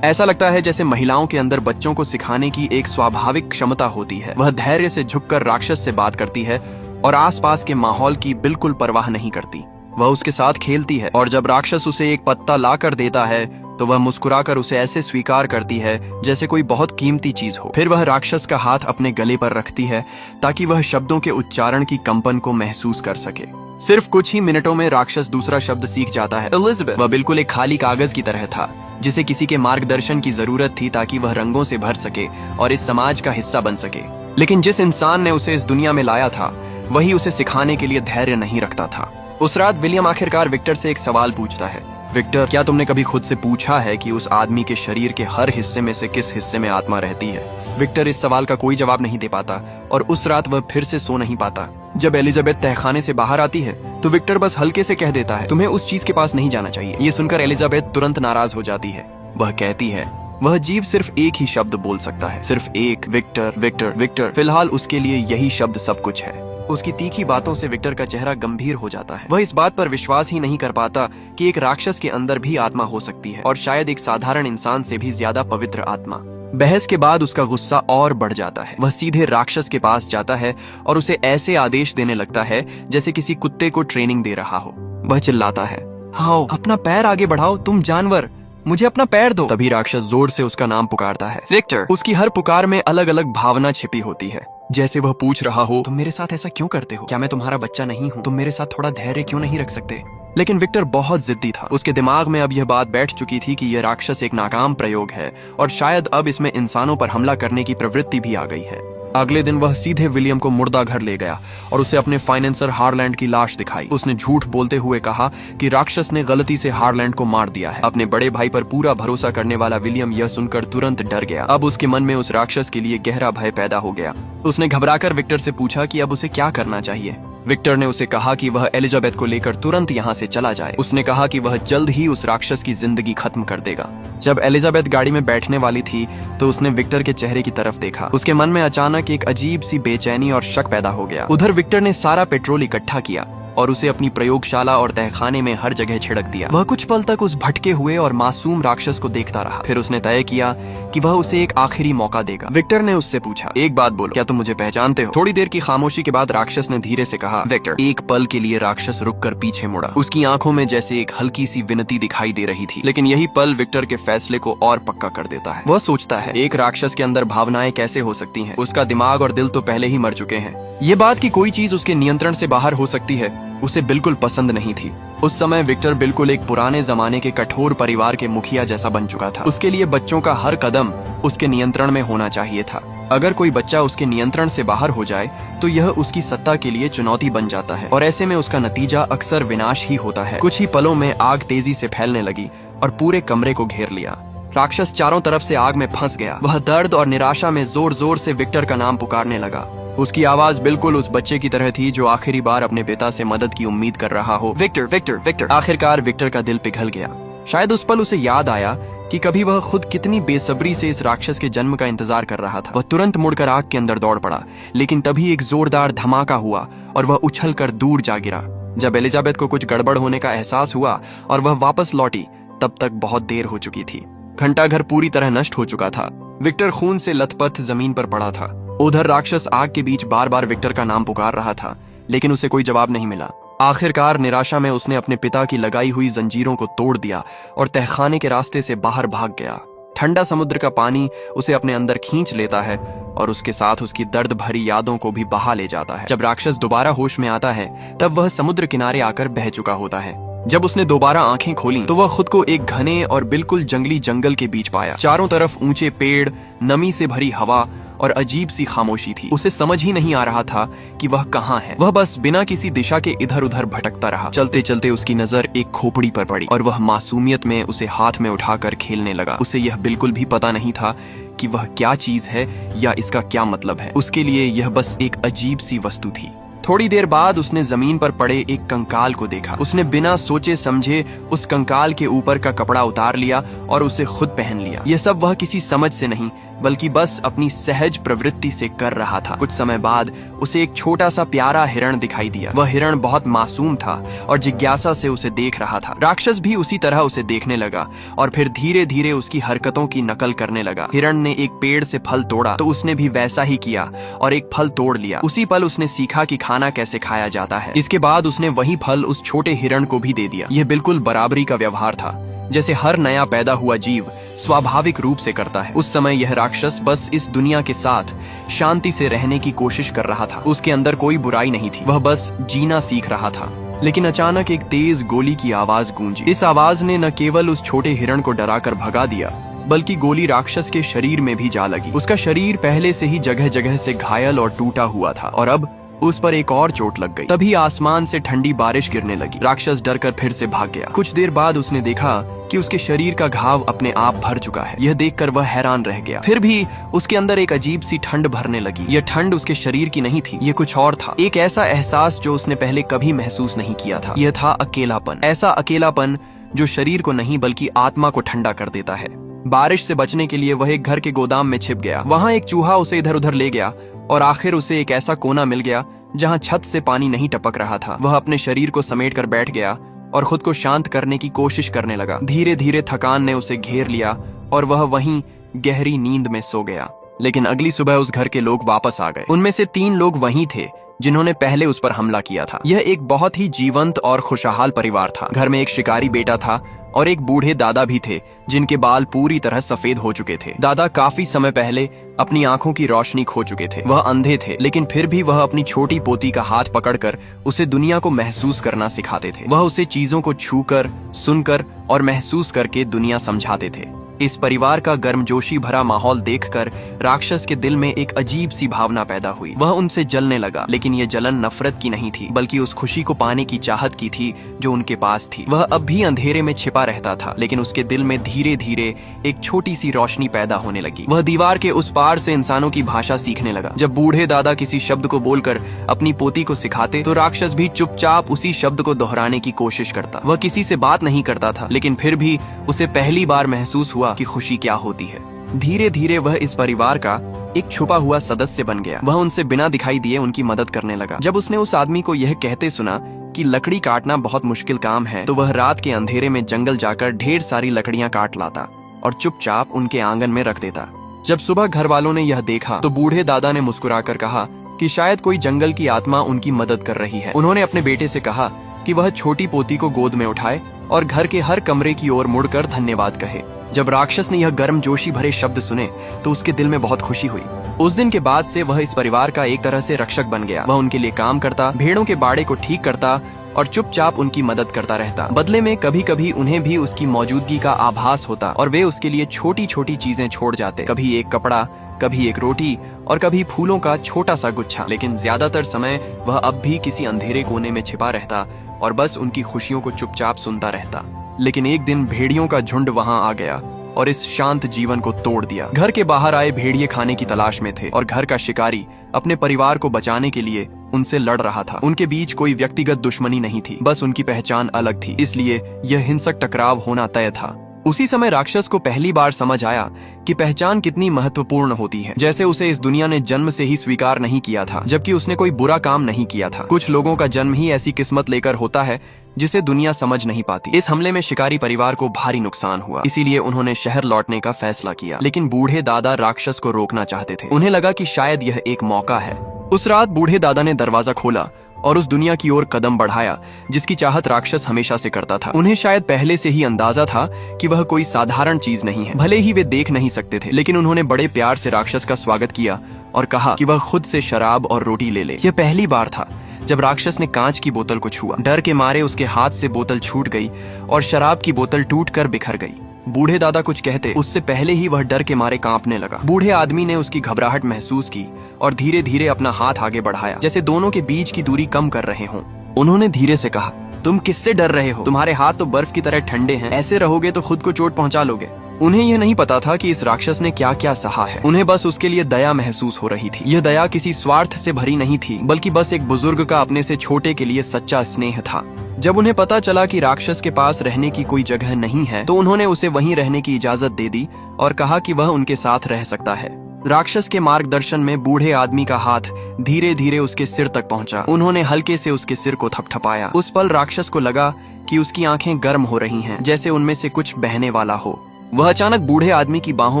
ऐसा लगता है जैसे महिलाओं के अंदर बच्चों को सिखाने की एक स्वाभाविक क्षमता होती है। वह धैर्य से झुककर राक्षस से बात करती है और आसपास के माहौल की बिल्कुल परवाह नहीं करती। वह उसके साथ खेलती है और जब राक्षस उसे एक पत्ता ला कर देता है तो वह मुस्कुराकर उसे ऐसे स्वीकार करती है जैसे कोई बहुत कीमती चीज हो। फिर वह राक्षस का हाथ अपने गले पर रखती है ताकि वह शब्दों के उच्चारण की कंपन को महसूस कर सके। सिर्फ कुछ ही मिनटों में राक्षस दूसरा शब्द सीख जाता है, एलिजाबेथ। वह बिल्कुल एक खाली कागज की तरह था जिसे किसी के मार्गदर्शन की जरूरत थी ताकि वह रंगों से भर सके और इस समाज का हिस्सा बन सके। लेकिन जिस इंसान ने उसे इस दुनिया में लाया था वही उसे सिखाने के लिए धैर्य नहीं रखता था। उस रात विलियम आखिरकार विक्टर से एक सवाल पूछता है, विक्टर, क्या तुमने कभी खुद से पूछा है कि उस आदमी के शरीर के हर हिस्से में से किस हिस्से में आत्मा रहती है? विक्टर इस सवाल का कोई जवाब नहीं दे पाता और उस रात वह फिर से सो नहीं पाता। जब एलिजाबेथ तहखाने से बाहर आती है तो विक्टर बस हल्के से कह देता है, तुम्हें उस चीज के पास नहीं जाना चाहिए। ये सुनकर एलिजाबेथ तुरंत नाराज हो जाती है। वह कहती है, वह जीव सिर्फ एक ही शब्द बोल सकता है, सिर्फ एक, विक्टर विक्टर विक्टर। फिलहाल उसके लिए यही शब्द सब कुछ है। उसकी तीखी बातों से विक्टर का चेहरा गंभीर हो जाता है। वह इस बात पर विश्वास ही नहीं कर पाता कि एक राक्षस के अंदर भी आत्मा हो सकती है, और शायद एक साधारण इंसान से भी ज्यादा पवित्र आत्मा। बहस के बाद उसका गुस्सा और बढ़ जाता है। वह सीधे राक्षस के पास जाता है और उसे ऐसे आदेश देने लगता है जैसे किसी कुत्ते को ट्रेनिंग दे रहा हो। वह चिल्लाता है, हाँ, अपना पैर आगे बढ़ाओ तुम जानवर, मुझे अपना पैर दो। तभी राक्षस जोर से उसका नाम पुकारता है, विक्टर। उसकी हर पुकार में अलग अलग भावना छिपी होती है, जैसे वह पूछ रहा हो, तुम मेरे साथ ऐसा क्यों करते हो? क्या मैं तुम्हारा बच्चा नहीं हूँ? तुम मेरे साथ थोड़ा धैर्य क्यों नहीं रख सकते? लेकिन विक्टर बहुत जिद्दी था। उसके दिमाग में अब यह बात बैठ चुकी थी कि यह राक्षस एक नाकाम प्रयोग है और शायद अब इसमें इंसानों पर हमला करने की प्रवृत्ति भी आ गई है। अगले दिन वह सीधे विलियम को मुर्दा घर ले गया और उसे अपने फाइनेंसर हारलैंड की लाश दिखाई। उसने झूठ बोलते हुए कहा कि राक्षस ने गलती से हारलैंड को मार दिया है। अपने बड़े भाई पर पूरा भरोसा करने वाला विलियम यह सुनकर तुरंत डर गया। अब उसके मन में उस राक्षस के लिए गहरा भय पैदा हो गया। उसने घबराकर विक्टर से पूछा कि अब उसे क्या करना चाहिए। विक्टर ने उसे कहा कि वह एलिजाबेथ को लेकर तुरंत यहाँ से चला जाए। उसने कहा कि वह जल्द ही उस राक्षस की जिंदगी खत्म कर देगा। जब एलिजाबेथ गाड़ी में बैठने वाली थी तो उसने विक्टर के चेहरे की तरफ देखा। उसके मन में अचानक एक अजीब सी बेचैनी और शक पैदा हो गया। उधर विक्टर ने सारा पेट्रोल इकट्ठा किया और उसे अपनी प्रयोगशाला और तहखाने में हर जगह छिड़क दिया। वह कुछ पल तक उस भटके हुए और मासूम राक्षस को देखता रहा। फिर उसने तय किया कि वह उसे एक आखिरी मौका देगा। विक्टर ने उससे पूछा, एक बात बोलो, क्या तुम मुझे पहचानते हो? थोड़ी देर की खामोशी के बाद राक्षस ने धीरे से कहा, विक्टर। एक पल के लिए राक्षस रुककर पीछे मुड़ा। उसकी आंखों में जैसे एक हल्की सी विनती दिखाई दे रही थी, लेकिन यही पल विक्टर के फैसले को और पक्का कर देता है। वह सोचता है, एक राक्षस के अंदर भावनाएं कैसे हो सकती हैं? उसका दिमाग और दिल तो पहले ही मर चुके हैं। ये बात कि कोई चीज उसके नियंत्रण से बाहर हो सकती है उसे बिल्कुल पसंद नहीं थी। उस समय विक्टर बिल्कुल एक पुराने जमाने के कठोर परिवार के मुखिया जैसा बन चुका था। उसके लिए बच्चों का हर कदम उसके नियंत्रण में होना चाहिए था। अगर कोई बच्चा उसके नियंत्रण से बाहर हो जाए तो यह उसकी सत्ता के लिए चुनौती बन जाता है और ऐसे में उसका नतीजा अक्सर विनाश ही होता है। कुछ ही पलों में आग तेजी से फैलने लगी और पूरे कमरे को घेर लिया। राक्षस चारों तरफ से आग में फंस गया। वह दर्द और निराशा में जोर जोर से विक्टर का नाम पुकारने लगा। उसकी आवाज बिल्कुल उस बच्चे की तरह थी जो आखिरी बार अपने पिता से मदद की उम्मीद कर रहा हो। Victor Victor Victor. आखिरकार विक्टर का दिल पिघल गया। शायद उस पल उसे याद आया कि कभी वह खुद कितनी बेसब्री से इस राक्षस के जन्म का इंतजार कर रहा था। वह तुरंत मुड़कर आग के अंदर दौड़ पड़ा, लेकिन तभी एक जोरदार धमाका हुआ और वह उछलकर दूर जा गिरा। जब एलिजाबेथ को कुछ गड़बड़ होने का एहसास हुआ और वह वापस लौटी, तब तक बहुत देर हो चुकी थी। घंटाघर पूरी तरह नष्ट हो चुका था। विक्टर खून से लथपथ जमीन पर पड़ा था। उधर राक्षस आग के बीच बार बार विक्टर का नाम पुकार रहा था, लेकिन उसे कोई जवाब नहीं मिला। आखिरकार निराशा में उसने अपने पिता की लगाई हुई जंजीरों को तोड़ दिया और तहखाने के रास्ते से बाहर भाग गया। ठंडा समुद्र का पानी उसे अपने अंदर खींच लेता है और उसके साथ उसकी दर्द भरी यादों को भी बहा ले जाता है। जब राक्षस दोबारा होश में आता है तब वह समुद्र किनारे आकर बह चुका होता है। जब उसने दोबारा आंखें खोली तो वह खुद को एक घने और बिल्कुल जंगली जंगल के बीच पाया। चारों तरफ ऊंचे पेड़, नमी से भरी हवा और अजीब सी खामोशी थी। उसे समझ ही नहीं आ रहा था कि वह कहाँ है। वह बस बिना किसी दिशा के इधर उधर भटकता रहा। चलते चलते उसकी नजर एक खोपड़ी पर पड़ी और वह मासूमियत में उसे हाथ में उठाकर खेलने लगा। उसे यह बिल्कुल भी पता नहीं था कि वह क्या चीज है या इसका क्या मतलब है। उसके लिए यह बस एक अजीब सी वस्तु थी। थोड़ी देर बाद उसने जमीन पर पड़े एक कंकाल को देखा। उसने बिना सोचे समझे उस कंकाल के ऊपर का कपड़ा उतार लिया और उसे खुद पहन लिया। यह सब वह किसी समझ से नहीं बल्कि बस अपनी सहज प्रवृत्ति से कर रहा था। कुछ समय बाद उसे एक छोटा सा प्यारा हिरण दिखाई दिया। वह हिरण बहुत मासूम था और जिज्ञासा से उसे देख रहा था। राक्षस भी उसी तरह उसे देखने लगा और फिर धीरे धीरे उसकी हरकतों की नकल करने लगा। हिरण ने एक पेड़ से फल तोड़ा तो उसने भी वैसा ही किया और एक फल तोड़ लिया। उसी पल उसने सीखा कि खाना कैसे खाया जाता है। इसके बाद उसने वही फल उस छोटे हिरण को भी दे दिया। यह बिल्कुल बराबरी का व्यवहार था, जैसे हर नया पैदा हुआ जीव स्वाभाविक रूप से करता है। उस समय यह राक्षस बस इस दुनिया के साथ शांति से रहने की कोशिश कर रहा था। उसके अंदर कोई बुराई नहीं थी, वह बस जीना सीख रहा था। लेकिन अचानक एक तेज गोली की आवाज गूंजी। इस आवाज ने न केवल उस छोटे हिरण को डराकर भगा दिया बल्कि गोली राक्षस के शरीर में भी जा लगी। उसका शरीर पहले से ही जगह जगह से घायल और टूटा हुआ था और अब उस पर एक और चोट लग गई। तभी आसमान से ठंडी बारिश गिरने लगी। राक्षस डरकर फिर से भाग गया। कुछ देर बाद उसने देखा कि उसके शरीर का घाव अपने आप भर चुका है। यह देखकर वह हैरान रह गया। फिर भी उसके अंदर एक अजीब सी ठंड भरने लगी। यह ठंड उसके शरीर की नहीं थी, यह कुछ और था। एक ऐसा एहसास जो उसने पहले कभी महसूस नहीं किया था। यह था अकेलापन। ऐसा अकेलापन जो शरीर को नहीं बल्कि आत्मा को ठंडा कर देता है। बारिश से बचने के लिए वह एक घर के गोदाम में छिप गया। वहां एक चूहा उसे इधर उधर ले गया और आखिर उसे एक ऐसा कोना मिल गया जहां छत से पानी नहीं टपक रहा था। वह अपने शरीर को समेटकर बैठ गया और खुद को शांत करने की कोशिश करने लगा। धीरे धीरे थकान ने उसे घेर लिया और वह वहीं गहरी नींद में सो गया। लेकिन अगली सुबह उस घर के लोग वापस आ गए। उनमें से 3 लोग वहीं थे जिन्होंने पहले उस पर हमला किया था। यह एक बहुत ही जीवंत और खुशहाल परिवार था। घर में एक शिकारी बेटा था और एक बूढ़े दादा भी थे जिनके बाल पूरी तरह सफेद हो चुके थे। दादा काफी समय पहले अपनी आंखों की रोशनी खो चुके थे। वह अंधे थे, लेकिन फिर भी वह अपनी छोटी पोती का हाथ पकड़कर उसे दुनिया को महसूस करना सिखाते थे। वह उसे चीजों को छूकर, सुनकर और महसूस करके दुनिया समझाते थे। इस परिवार का गर्मजोशी भरा माहौल देखकर राक्षस के दिल में एक अजीब सी भावना पैदा हुई। वह उनसे जलने लगा, लेकिन यह जलन नफरत की नहीं थी बल्कि उस खुशी को पाने की चाहत की थी जो उनके पास थी। वह अब भी अंधेरे में छिपा रहता था, लेकिन उसके दिल में धीरे धीरे एक छोटी सी रोशनी पैदा होने लगी। वह दीवार के उस पार से इंसानों की भाषा सीखने लगा। जब बूढ़े दादा किसी शब्द को बोलकर अपनी पोती को सिखाते तो राक्षस भी चुपचाप उसी शब्द को दोहराने की कोशिश करता। वह किसी से बात नहीं करता था, लेकिन फिर भी उसे पहली बार महसूस हुआ कि खुशी क्या होती है। धीरे धीरे वह इस परिवार का एक छुपा हुआ सदस्य बन गया। वह उनसे बिना दिखाई दिए उनकी मदद करने लगा। जब उसने उस आदमी को यह कहते सुना कि लकड़ी काटना बहुत मुश्किल काम है, तो वह रात के अंधेरे में जंगल जाकर ढेर सारी लकड़ियां काट लाता और चुपचाप उनके आंगन में रख देता। जब सुबह घर वालों ने यह देखा तो बूढ़े दादा ने मुस्कुराकर कहा कि शायद कोई जंगल की आत्मा उनकी मदद कर रही है। उन्होंने अपने बेटे से कहा कि वह छोटी पोती को गोद में उठाए और घर के हर कमरे की ओर मुड़कर धन्यवाद कहे। जब राक्षस ने यह गर्मजोशी भरे शब्द सुने तो उसके दिल में बहुत खुशी हुई। उस दिन के बाद से वह इस परिवार का एक तरह से रक्षक बन गया। वह उनके लिए काम करता, भेड़ों के बाड़े को ठीक करता और चुपचाप उनकी मदद करता रहता। बदले में कभी कभी उन्हें भी उसकी मौजूदगी का आभास होता और वे उसके लिए छोटी छोटी चीजें छोड़ जाते। कभी एक कपड़ा, कभी एक रोटी और कभी फूलों का छोटा सा गुच्छा। लेकिन ज्यादातर समय वह अब भी किसी अंधेरे कोने में छिपा रहता और बस उनकी खुशियों को चुपचाप सुनता रहता। लेकिन एक दिन भेड़ियों का झुंड वहां आ गया और इस शांत जीवन को तोड़ दिया। घर के बाहर आए भेड़िए खाने की तलाश में थे और घर का शिकारी अपने परिवार को बचाने के लिए उनसे लड़ रहा था। उनके बीच कोई व्यक्तिगत दुश्मनी नहीं थी, बस उनकी पहचान अलग थी, इसलिए यह हिंसक टकराव होना तय था। उसी समय राक्षस को पहली बार समझ आया कि पहचान कितनी महत्वपूर्ण होती है। जैसे उसे इस दुनिया ने जन्म से ही स्वीकार नहीं किया था, जबकि उसने कोई बुरा काम नहीं किया था। कुछ लोगों का जन्म ही ऐसी किस्मत लेकर होता है जिसे दुनिया समझ नहीं पाती। इस हमले में शिकारी परिवार को भारी नुकसान हुआ, इसीलिए उन्होंने शहर लौटने का फैसला किया। लेकिन बूढ़े दादा राक्षस को रोकना चाहते थे। उन्हें लगा कि शायद यह एक मौका है। उस रात बूढ़े दादा ने दरवाजा खोला और उस दुनिया की ओर कदम बढ़ाया जिसकी चाहत राक्षस हमेशा से करता था। उन्हें शायद पहले से ही अंदाजा था कि वह कोई साधारण चीज नहीं है। भले ही वे देख नहीं सकते थे, लेकिन उन्होंने बड़े प्यार से राक्षस का स्वागत किया और कहा कि वह खुद से शराब और रोटी ले ले। यह पहली बार था जब राक्षस ने कांच की बोतल को छुआ। डर के मारे उसके हाथ से बोतल छूट गई और शराब की बोतल टूटकर बिखर गई। बूढ़े दादा कुछ कहते उससे पहले ही वह डर के मारे कांपने लगा। बूढ़े आदमी ने उसकी घबराहट महसूस की और धीरे धीरे अपना हाथ आगे बढ़ाया, जैसे दोनों के बीच की दूरी कम कर रहे हों। उन्होंने धीरे से कहा, तुम किससे डर रहे हो? तुम्हारे हाथ तो बर्फ की तरह ठंडे हैं, ऐसे रहोगे तो खुद को चोट पहुंचा लोगे। उन्हें यह नहीं पता था कि इस राक्षस ने क्या क्या सहा है। उन्हें बस उसके लिए दया महसूस हो रही थी। यह दया किसी स्वार्थ से भरी नहीं थी, बल्कि बस एक बुजुर्ग का अपने से छोटे के लिए सच्चा स्नेह था। जब उन्हें पता चला कि राक्षस के पास रहने की कोई जगह नहीं है, तो उन्होंने उसे वहीं रहने की इजाजत दे दी और कहा कि वह उनके साथ रह सकता है। राक्षस के मार्गदर्शन में बूढ़े आदमी का हाथ धीरे धीरे उसके सिर तक पहुंचा। उन्होंने हल्के से उसके सिर को थपथपाया। उस पल राक्षस को लगा कि उसकी आंखें गर्म हो रही हैं, जैसे उनमें से कुछ बहने वाला हो। वह अचानक बूढ़े आदमी की बाहों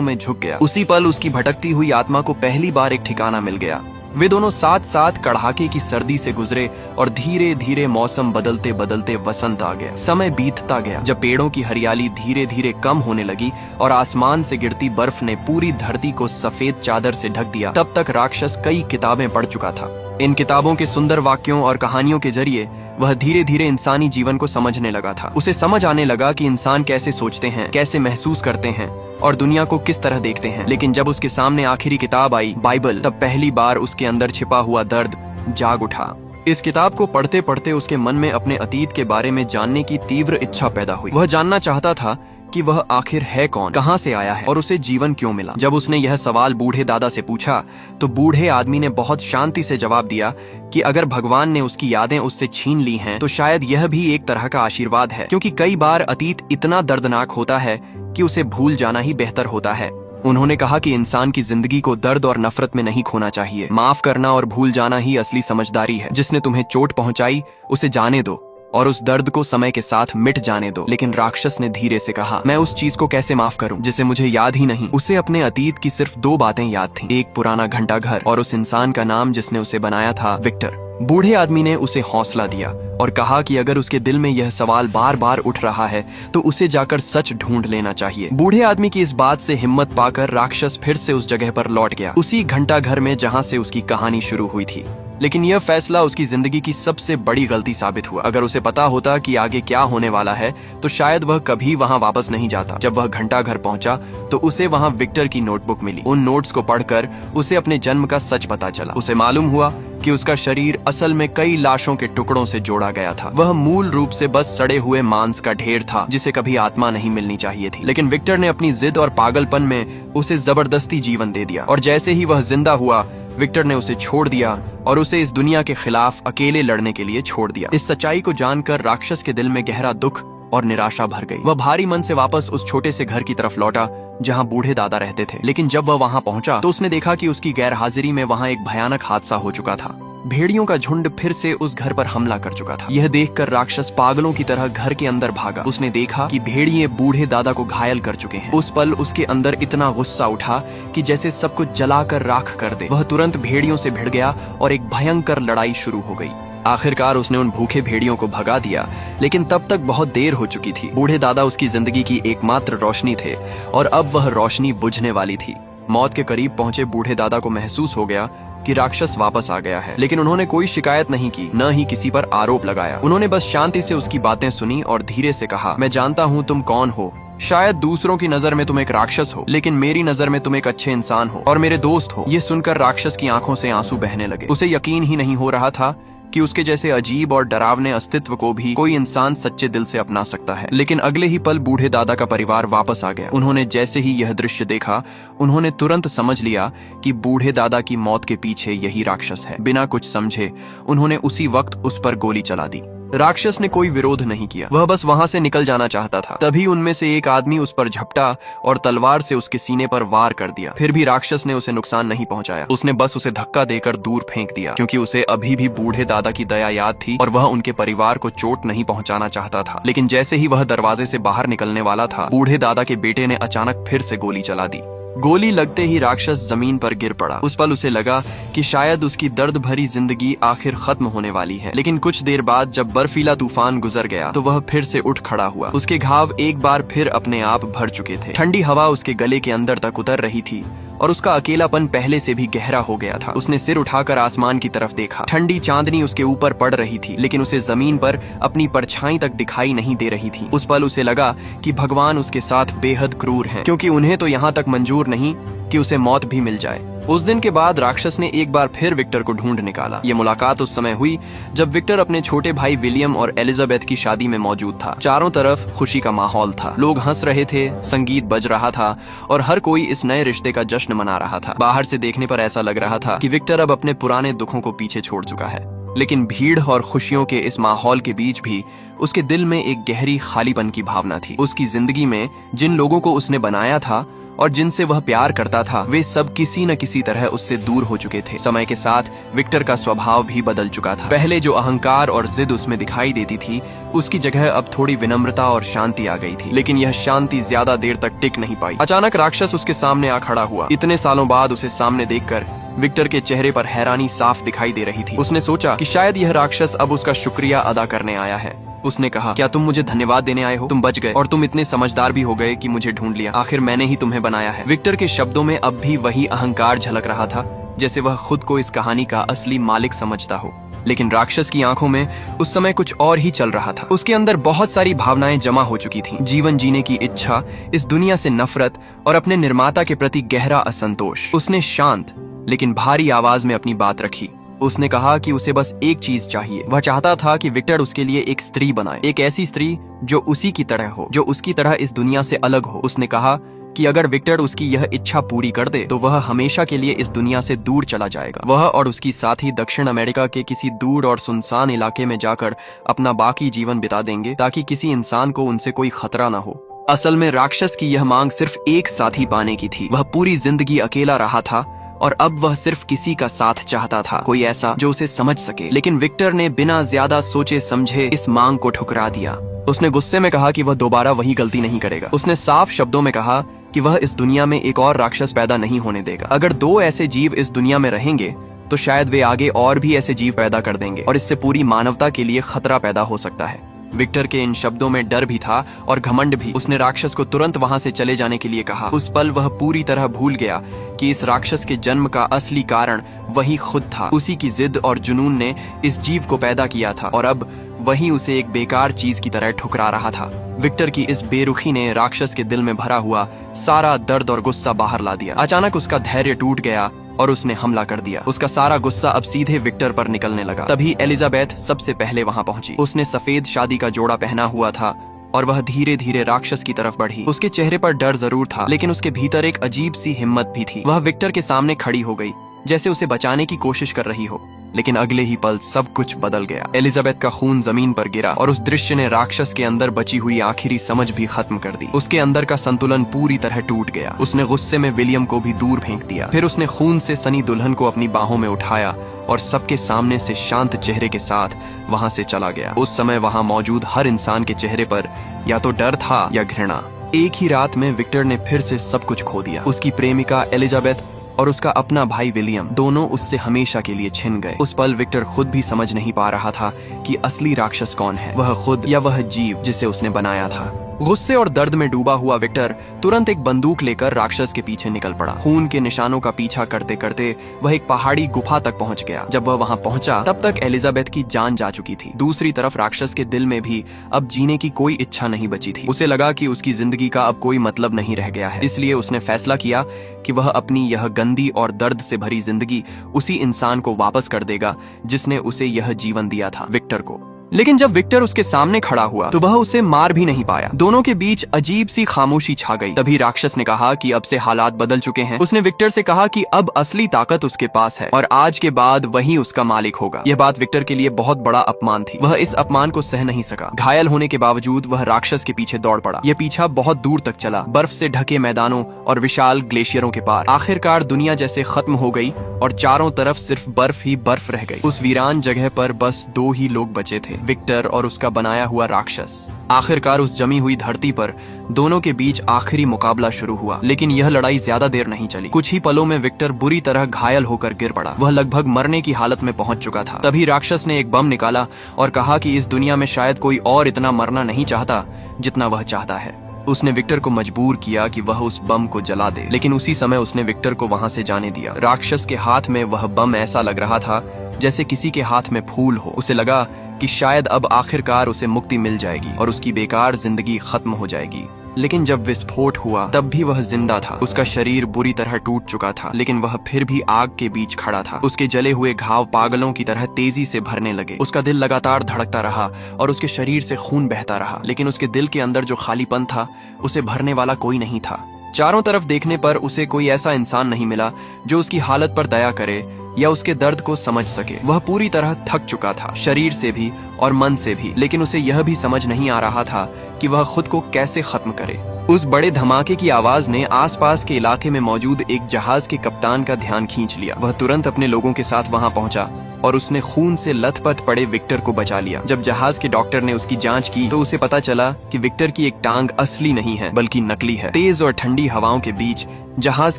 में झुक गया। उसी पल उसकी भटकती हुई आत्मा को पहली बार एक ठिकाना मिल गया। वे दोनों साथ साथ कड़ाके की सर्दी से गुजरे और धीरे धीरे मौसम बदलते बदलते वसंत आ गया। समय बीतता गया। जब पेड़ों की हरियाली धीरे धीरे कम होने लगी और आसमान से गिरती बर्फ ने पूरी धरती को सफेद चादर से ढक दिया, तब तक राक्षस कई किताबें पढ़ चुका था। इन किताबों के सुंदर वाक्यों और कहानियों के जरिए वह धीरे धीरे इंसानी जीवन को समझने लगा था। उसे समझ आने लगा कि इंसान कैसे सोचते हैं, कैसे महसूस करते हैं और दुनिया को किस तरह देखते हैं। लेकिन जब उसके सामने आखिरी किताब आई, बाइबल, तब पहली बार उसके अंदर छिपा हुआ दर्द जाग उठा। इस किताब को पढ़ते पढ़ते उसके मन में अपने अतीत के बारे में जानने की तीव्र इच्छा पैदा हुई। वह जानना चाहता था कि वह आखिर है कौन, कहां से आया है और उसे जीवन क्यों मिला। जब उसने यह सवाल बूढ़े दादा से पूछा, तो बूढ़े आदमी ने बहुत शांति से जवाब दिया कि अगर भगवान ने उसकी यादें उससे छीन ली हैं, तो शायद यह भी एक तरह का आशीर्वाद है, क्योंकि कई बार अतीत इतना दर्दनाक होता है कि उसे भूल जाना ही बेहतर होता है। उन्होंने कहा कि इंसान की जिंदगी को दर्द और नफरत में नहीं खोना चाहिए। माफ करना और भूल जाना ही असली समझदारी है। जिसने तुम्हें चोट पहुंचाई उसे जाने दो और उस दर्द को समय के साथ मिट जाने दो। लेकिन राक्षस ने धीरे से कहा, मैं उस चीज को कैसे माफ करूं जिसे मुझे याद ही नहीं। उसे अपने अतीत की सिर्फ 2 बातें याद थीं, एक पुराना घंटा घर और उस इंसान का नाम जिसने उसे बनाया था, विक्टर। बूढ़े आदमी ने उसे हौसला दिया और कहा कि अगर उसके दिल में यह सवाल बार बार उठ रहा है तो उसे जाकर सच ढूंढ लेना चाहिए। बूढ़े आदमी की इस बात से हिम्मत पाकर राक्षस फिर से उस जगह पर लौट गया, उसी घंटा घर में जहां से उसकी कहानी शुरू हुई थी। लेकिन यह फैसला उसकी जिंदगी की सबसे बड़ी गलती साबित हुआ। अगर उसे पता होता कि आगे क्या होने वाला है, तो शायद वह कभी वहां वापस नहीं जाता। जब वह घंटा घर पहुंचा तो उसे वहां विक्टर की नोटबुक मिली। उन नोट्स को पढ़कर उसे अपने जन्म का सच पता चला। उसे मालूम हुआ कि उसका शरीर असल में कई लाशों के टुकड़ों से जोड़ा गया था। वह मूल रूप से बस सड़े हुए मांस का ढेर था, जिसे कभी आत्मा नहीं मिलनी चाहिए थी। लेकिन विक्टर ने अपनी जिद और पागलपन में उसे जबरदस्ती जीवन दे दिया और जैसे ही वह जिंदा हुआ, विक्टर ने उसे छोड़ दिया और उसे इस दुनिया के खिलाफ अकेले लड़ने के लिए छोड़ दिया। इस सच्चाई को जानकर राक्षस के दिल में गहरा दुख और निराशा भर गई। वह भारी मन से वापस उस छोटे से घर की तरफ लौटा जहां बूढ़े दादा रहते थे। लेकिन जब वह वहां पहुंचा तो उसने देखा कि उसकी गैरहाजिरी में वहां एक भयानक हादसा हो चुका था। भेड़ियों का झुंड फिर से उस घर पर हमला कर चुका था। यह देखकर राक्षस पागलों की तरह घर के अंदर भागा। उसने देखा कि भेड़िए बूढ़े दादा को घायल कर चुके हैं। उस पल उसके अंदर इतना गुस्सा उठा कि जैसे सब कुछ जलाकर राख कर दे। वह तुरंत भेड़ियों से भिड़ गया और एक भयंकर लड़ाई शुरू हो गई। आखिरकार उसने उन भूखे भेड़ियों को भगा दिया, लेकिन तब तक बहुत देर हो चुकी थी। बूढ़े दादा उसकी जिंदगी की एकमात्र रोशनी थे और अब वह रोशनी बुझने वाली थी। मौत के करीब पहुंचे बूढ़े दादा को महसूस हो गया कि राक्षस वापस आ गया है, लेकिन उन्होंने कोई शिकायत नहीं की, न ही किसी पर आरोप लगाया। उन्होंने बस शांति से उसकी बातें सुनी और धीरे से कहा, मैं जानता हूँ तुम कौन हो। शायद दूसरों की नजर में तुम एक राक्षस हो, लेकिन मेरी नजर में तुम एक अच्छे इंसान हो और मेरे दोस्त हो। ये सुनकर राक्षस की आंखों से आंसू बहने लगे। उसे यकीन ही नहीं हो रहा था कि उसके जैसे अजीब और डरावने अस्तित्व को भी कोई इंसान सच्चे दिल से अपना सकता है। लेकिन अगले ही पल बूढ़े दादा का परिवार वापस आ गया। उन्होंने जैसे ही यह दृश्य देखा, उन्होंने तुरंत समझ लिया कि बूढ़े दादा की मौत के पीछे यही राक्षस है। बिना कुछ समझे उन्होंने उसी वक्त उस पर गोली चला दी। राक्षस ने कोई विरोध नहीं किया, वह बस वहां से निकल जाना चाहता था। तभी उनमें से एक आदमी उस पर झपटा और तलवार से उसके सीने पर वार कर दिया। फिर भी राक्षस ने उसे नुकसान नहीं पहुंचाया। उसने बस उसे धक्का देकर दूर फेंक दिया, क्योंकि उसे अभी भी बूढ़े दादा की दया याद थी और वह उनके परिवार को चोट नहीं पहुंचाना चाहता था। लेकिन जैसे ही वह दरवाजे से बाहर निकलने वाला था, बूढ़े दादा के बेटे ने अचानक फिर से गोली चला दी। गोली लगते ही राक्षस जमीन पर गिर पड़ा। उस पल उसे लगा कि शायद उसकी दर्द भरी जिंदगी आखिर खत्म होने वाली है। लेकिन कुछ देर बाद जब बर्फीला तूफान गुजर गया तो वह फिर से उठ खड़ा हुआ। उसके घाव एक बार फिर अपने आप भर चुके थे। ठंडी हवा उसके गले के अंदर तक उतर रही थी और उसका अकेलापन पहले से भी गहरा हो गया था। उसने सिर उठाकर आसमान की तरफ देखा। ठंडी चांदनी उसके ऊपर पड़ रही थी, लेकिन उसे जमीन पर अपनी परछाई तक दिखाई नहीं दे रही थी। उस पल उसे लगा कि भगवान उसके साथ बेहद क्रूर हैं, क्योंकि उन्हें तो यहाँ तक मंजूर नहीं कि उसे मौत भी मिल जाए। उस दिन के बाद राक्षस ने एक बार फिर विक्टर को ढूंढ निकाला। ये मुलाकात उस समय हुई जब विक्टर अपने छोटे भाई विलियम और एलिजाबेथ की शादी में मौजूद था। चारों तरफ खुशी का माहौल था, लोग हंस रहे थे, संगीत बज रहा था और हर कोई इस नए रिश्ते का जश्न मना रहा था। बाहर से देखने पर ऐसा लग रहा था कि विक्टर अब अपने पुराने दुखों को पीछे छोड़ चुका है, लेकिन भीड़ और खुशियों के इस माहौल के बीच भी उसके दिल में एक गहरी खालीपन की भावना थी। उसकी जिंदगी में जिन लोगों को उसने बनाया था और जिनसे वह प्यार करता था, वे सब किसी न किसी तरह उससे दूर हो चुके थे। समय के साथ विक्टर का स्वभाव भी बदल चुका था। पहले जो अहंकार और जिद उसमें दिखाई देती थी, उसकी जगह अब थोड़ी विनम्रता और शांति आ गई थी। लेकिन यह शांति ज्यादा देर तक टिक नहीं पाई। अचानक राक्षस उसके सामने आ खड़ा हुआ। इतने सालों बाद उसे सामने देखकर विक्टर के चेहरे पर हैरानी साफ दिखाई दे रही थी। उसने सोचा कि शायद यह राक्षस अब उसका शुक्रिया अदा करने आया है। उसने कहा, क्या तुम मुझे धन्यवाद देने आए हो? तुम बच गए और तुम इतने समझदार भी हो गए कि मुझे ढूंढ लिया। आखिर मैंने ही तुम्हें बनाया है। विक्टर के शब्दों में अब भी वही अहंकार झलक रहा था, जैसे वह खुद को इस कहानी का असली मालिक समझता हो। लेकिन राक्षस की आंखों में उस समय कुछ और ही चल रहा था। उसके अंदर बहुत सारी भावनाएं जमा हो चुकी थीं। जीवन जीने की इच्छा, इस दुनिया से नफरत और अपने निर्माता के प्रति गहरा असंतोष। उसने शांत लेकिन भारी आवाज में अपनी बात रखी। उसने कहा कि उसे बस एक चीज चाहिए। वह चाहता था कि विक्टर उसके लिए एक स्त्री बनाए, एक ऐसी स्त्री जो उसी की तरह हो, जो उसकी तरह इस दुनिया से अलग हो। उसने कहा कि अगर विक्टर उसकी यह इच्छा पूरी कर दे तो वह हमेशा के लिए इस दुनिया से दूर चला जाएगा। वह और उसकी साथी दक्षिण अमेरिका के किसी दूर और सुनसान इलाके में जाकर अपना बाकी जीवन बिता देंगे, ताकि किसी इंसान को उनसे कोई खतरा न हो। असल में राक्षस की यह मांग सिर्फ एक साथी पाने की थी। वह पूरी जिंदगी अकेला रहा था और अब वह सिर्फ किसी का साथ चाहता था, कोई ऐसा जो उसे समझ सके। लेकिन विक्टर ने बिना ज्यादा सोचे समझे इस मांग को ठुकरा दिया। उसने गुस्से में कहा कि वह दोबारा वही गलती नहीं करेगा। उसने साफ शब्दों में कहा कि वह इस दुनिया में एक और राक्षस पैदा नहीं होने देगा। अगर दो ऐसे जीव इस दुनिया में रहेंगे तो शायद वे आगे और भी ऐसे जीव पैदा कर देंगे और इससे पूरी मानवता के लिए खतरा पैदा हो सकता है। विक्टर के इन शब्दों में डर भी था और घमंड भी। उसने राक्षस को तुरंत वहां से चले जाने के लिए कहा। उस पल वह पूरी तरह भूल गया कि इस राक्षस के जन्म का असली कारण वही खुद था। उसी की जिद और जुनून ने इस जीव को पैदा किया था और अब वही उसे एक बेकार चीज की तरह ठुकरा रहा था। विक्टर की इस बेरुखी ने राक्षस के दिल में भरा हुआ सारा दर्द और गुस्सा बाहर ला दिया। अचानक उसका धैर्य टूट गया और उसने हमला कर दिया। उसका सारा गुस्सा अब सीधे विक्टर पर निकलने लगा। तभी एलिजाबेथ सबसे पहले वहां पहुंची। उसने सफेद शादी का जोड़ा पहना हुआ था और वह धीरे धीरे राक्षस की तरफ बढ़ी। उसके चेहरे पर डर जरूर था, लेकिन उसके भीतर एक अजीब सी हिम्मत भी थी। वह विक्टर के सामने खड़ी हो गई, जैसे उसे बचाने की कोशिश कर रही हो। लेकिन अगले ही पल सब कुछ बदल गया। एलिजाबेथ का खून जमीन पर गिरा और उस दृश्य ने राक्षस के अंदर बची हुई आखिरी समझ भी खत्म कर दी। उसके अंदर का संतुलन पूरी तरह टूट गया। उसने गुस्से में विलियम को भी दूर फेंक दिया। फिर उसने खून से सनी दुल्हन को अपनी बाहों में उठाया और सबके सामने से शांत चेहरे के साथ वहां से चला गया। उस समय वहां मौजूद हर इंसान के चेहरे पर या तो डर था या घृणा। एक ही रात में विक्टर ने फिर से सब कुछ खो दिया। उसकी प्रेमिका एलिजाबेथ और उसका अपना भाई विलियम, दोनों उससे हमेशा के लिए छिन गए। उस पल विक्टर खुद भी समझ नहीं पा रहा था कि असली राक्षस कौन है, वह खुद या वह जीव जिसे उसने बनाया था। गुस्से और दर्द में डूबा हुआ विक्टर तुरंत एक बंदूक लेकर राक्षस के पीछे निकल पड़ा। खून के निशानों का पीछा करते करते वह एक पहाड़ी गुफा तक पहुंच गया। जब वह वहां पहुंचा तब तक एलिजाबेथ की जान जा चुकी थी। दूसरी तरफ राक्षस के दिल में भी अब जीने की कोई इच्छा नहीं बची थी। उसे लगा कि उसकी जिंदगी का अब कोई मतलब नहीं रह गया है। इसलिए उसने फैसला किया कि वह अपनी यह गंदी और दर्द से भरी जिंदगी उसी इंसान को वापस कर देगा जिसने उसे यह जीवन दिया था, विक्टर को। लेकिन जब विक्टर उसके सामने खड़ा हुआ तो वह उसे मार भी नहीं पाया। दोनों के बीच अजीब सी खामोशी छा गई। तभी राक्षस ने कहा कि अब से हालात बदल चुके हैं। उसने विक्टर से कहा कि अब असली ताकत उसके पास है और आज के बाद वही उसका मालिक होगा। यह बात विक्टर के लिए बहुत बड़ा अपमान थी। वह इस अपमान को सह नहीं सका। घायल होने के बावजूद वह राक्षस के पीछे दौड़ पड़ा। यह पीछा बहुत दूर तक चला, बर्फ से ढके मैदानों और विशाल ग्लेशियरों के पार। आखिरकार दुनिया जैसे खत्म हो गई और चारों तरफ सिर्फ बर्फ ही बर्फ रह गई। उस वीरान जगह पर बस दो ही लोग बचे थे, विक्टर और उसका बनाया हुआ राक्षस। आखिरकार उस जमी हुई धरती पर दोनों के बीच आखिरी मुकाबला शुरू हुआ। लेकिन यह लड़ाई ज्यादा देर नहीं चली। कुछ ही पलों में विक्टर बुरी तरह घायल होकर गिर पड़ा। वह लगभग मरने की हालत में पहुंच चुका था। तभी राक्षस ने एक बम निकाला और कहा कि इस दुनिया में शायद कोई और इतना मरना नहीं चाहता जितना वह चाहता है। उसने विक्टर को मजबूर किया कि वह उस बम को जला दे, लेकिन उसी समय उसने विक्टर को वहां से जाने दिया। राक्षस के हाथ में वह बम ऐसा लग रहा था जैसे किसी के हाथ में फूल हो। उसे लगा कि शायद अब आखिरकार उसे मुक्ति मिल जाएगी और उसकी बेकार जिंदगी खत्म हो जाएगी। लेकिन जब विस्फोट हुआ तब भी वह जिंदा था। उसका शरीर बुरी तरह टूट चुका था, लेकिन वह फिर भी आग के बीच खड़ा था। उसके जले हुए घाव पागलों की तरह तेजी से भरने लगे। उसका दिल लगातार धड़कता रहा और उसके शरीर से खून बहता रहा, लेकिन उसके दिल के अंदर जो खालीपन था उसे भरने वाला कोई नहीं था। चारों तरफ देखने पर उसे कोई ऐसा इंसान नहीं मिला जो उसकी हालत पर दया करे या उसके दर्द को समझ सके। वह पूरी तरह थक चुका था, शरीर से भी और मन से भी, लेकिन उसे यह भी समझ नहीं आ रहा था कि वह खुद को कैसे खत्म करे। उस बड़े धमाके की आवाज ने आसपास के इलाके में मौजूद एक जहाज के कप्तान का ध्यान खींच लिया। वह तुरंत अपने लोगों के साथ वहां पहुंचा और उसने खून से लथपथ पड़े विक्टर को बचा लिया। जब जहाज के डॉक्टर ने उसकी जांच की तो उसे पता चला कि विक्टर की एक टांग असली नहीं है बल्कि नकली है। तेज और ठंडी हवाओं के बीच जहाज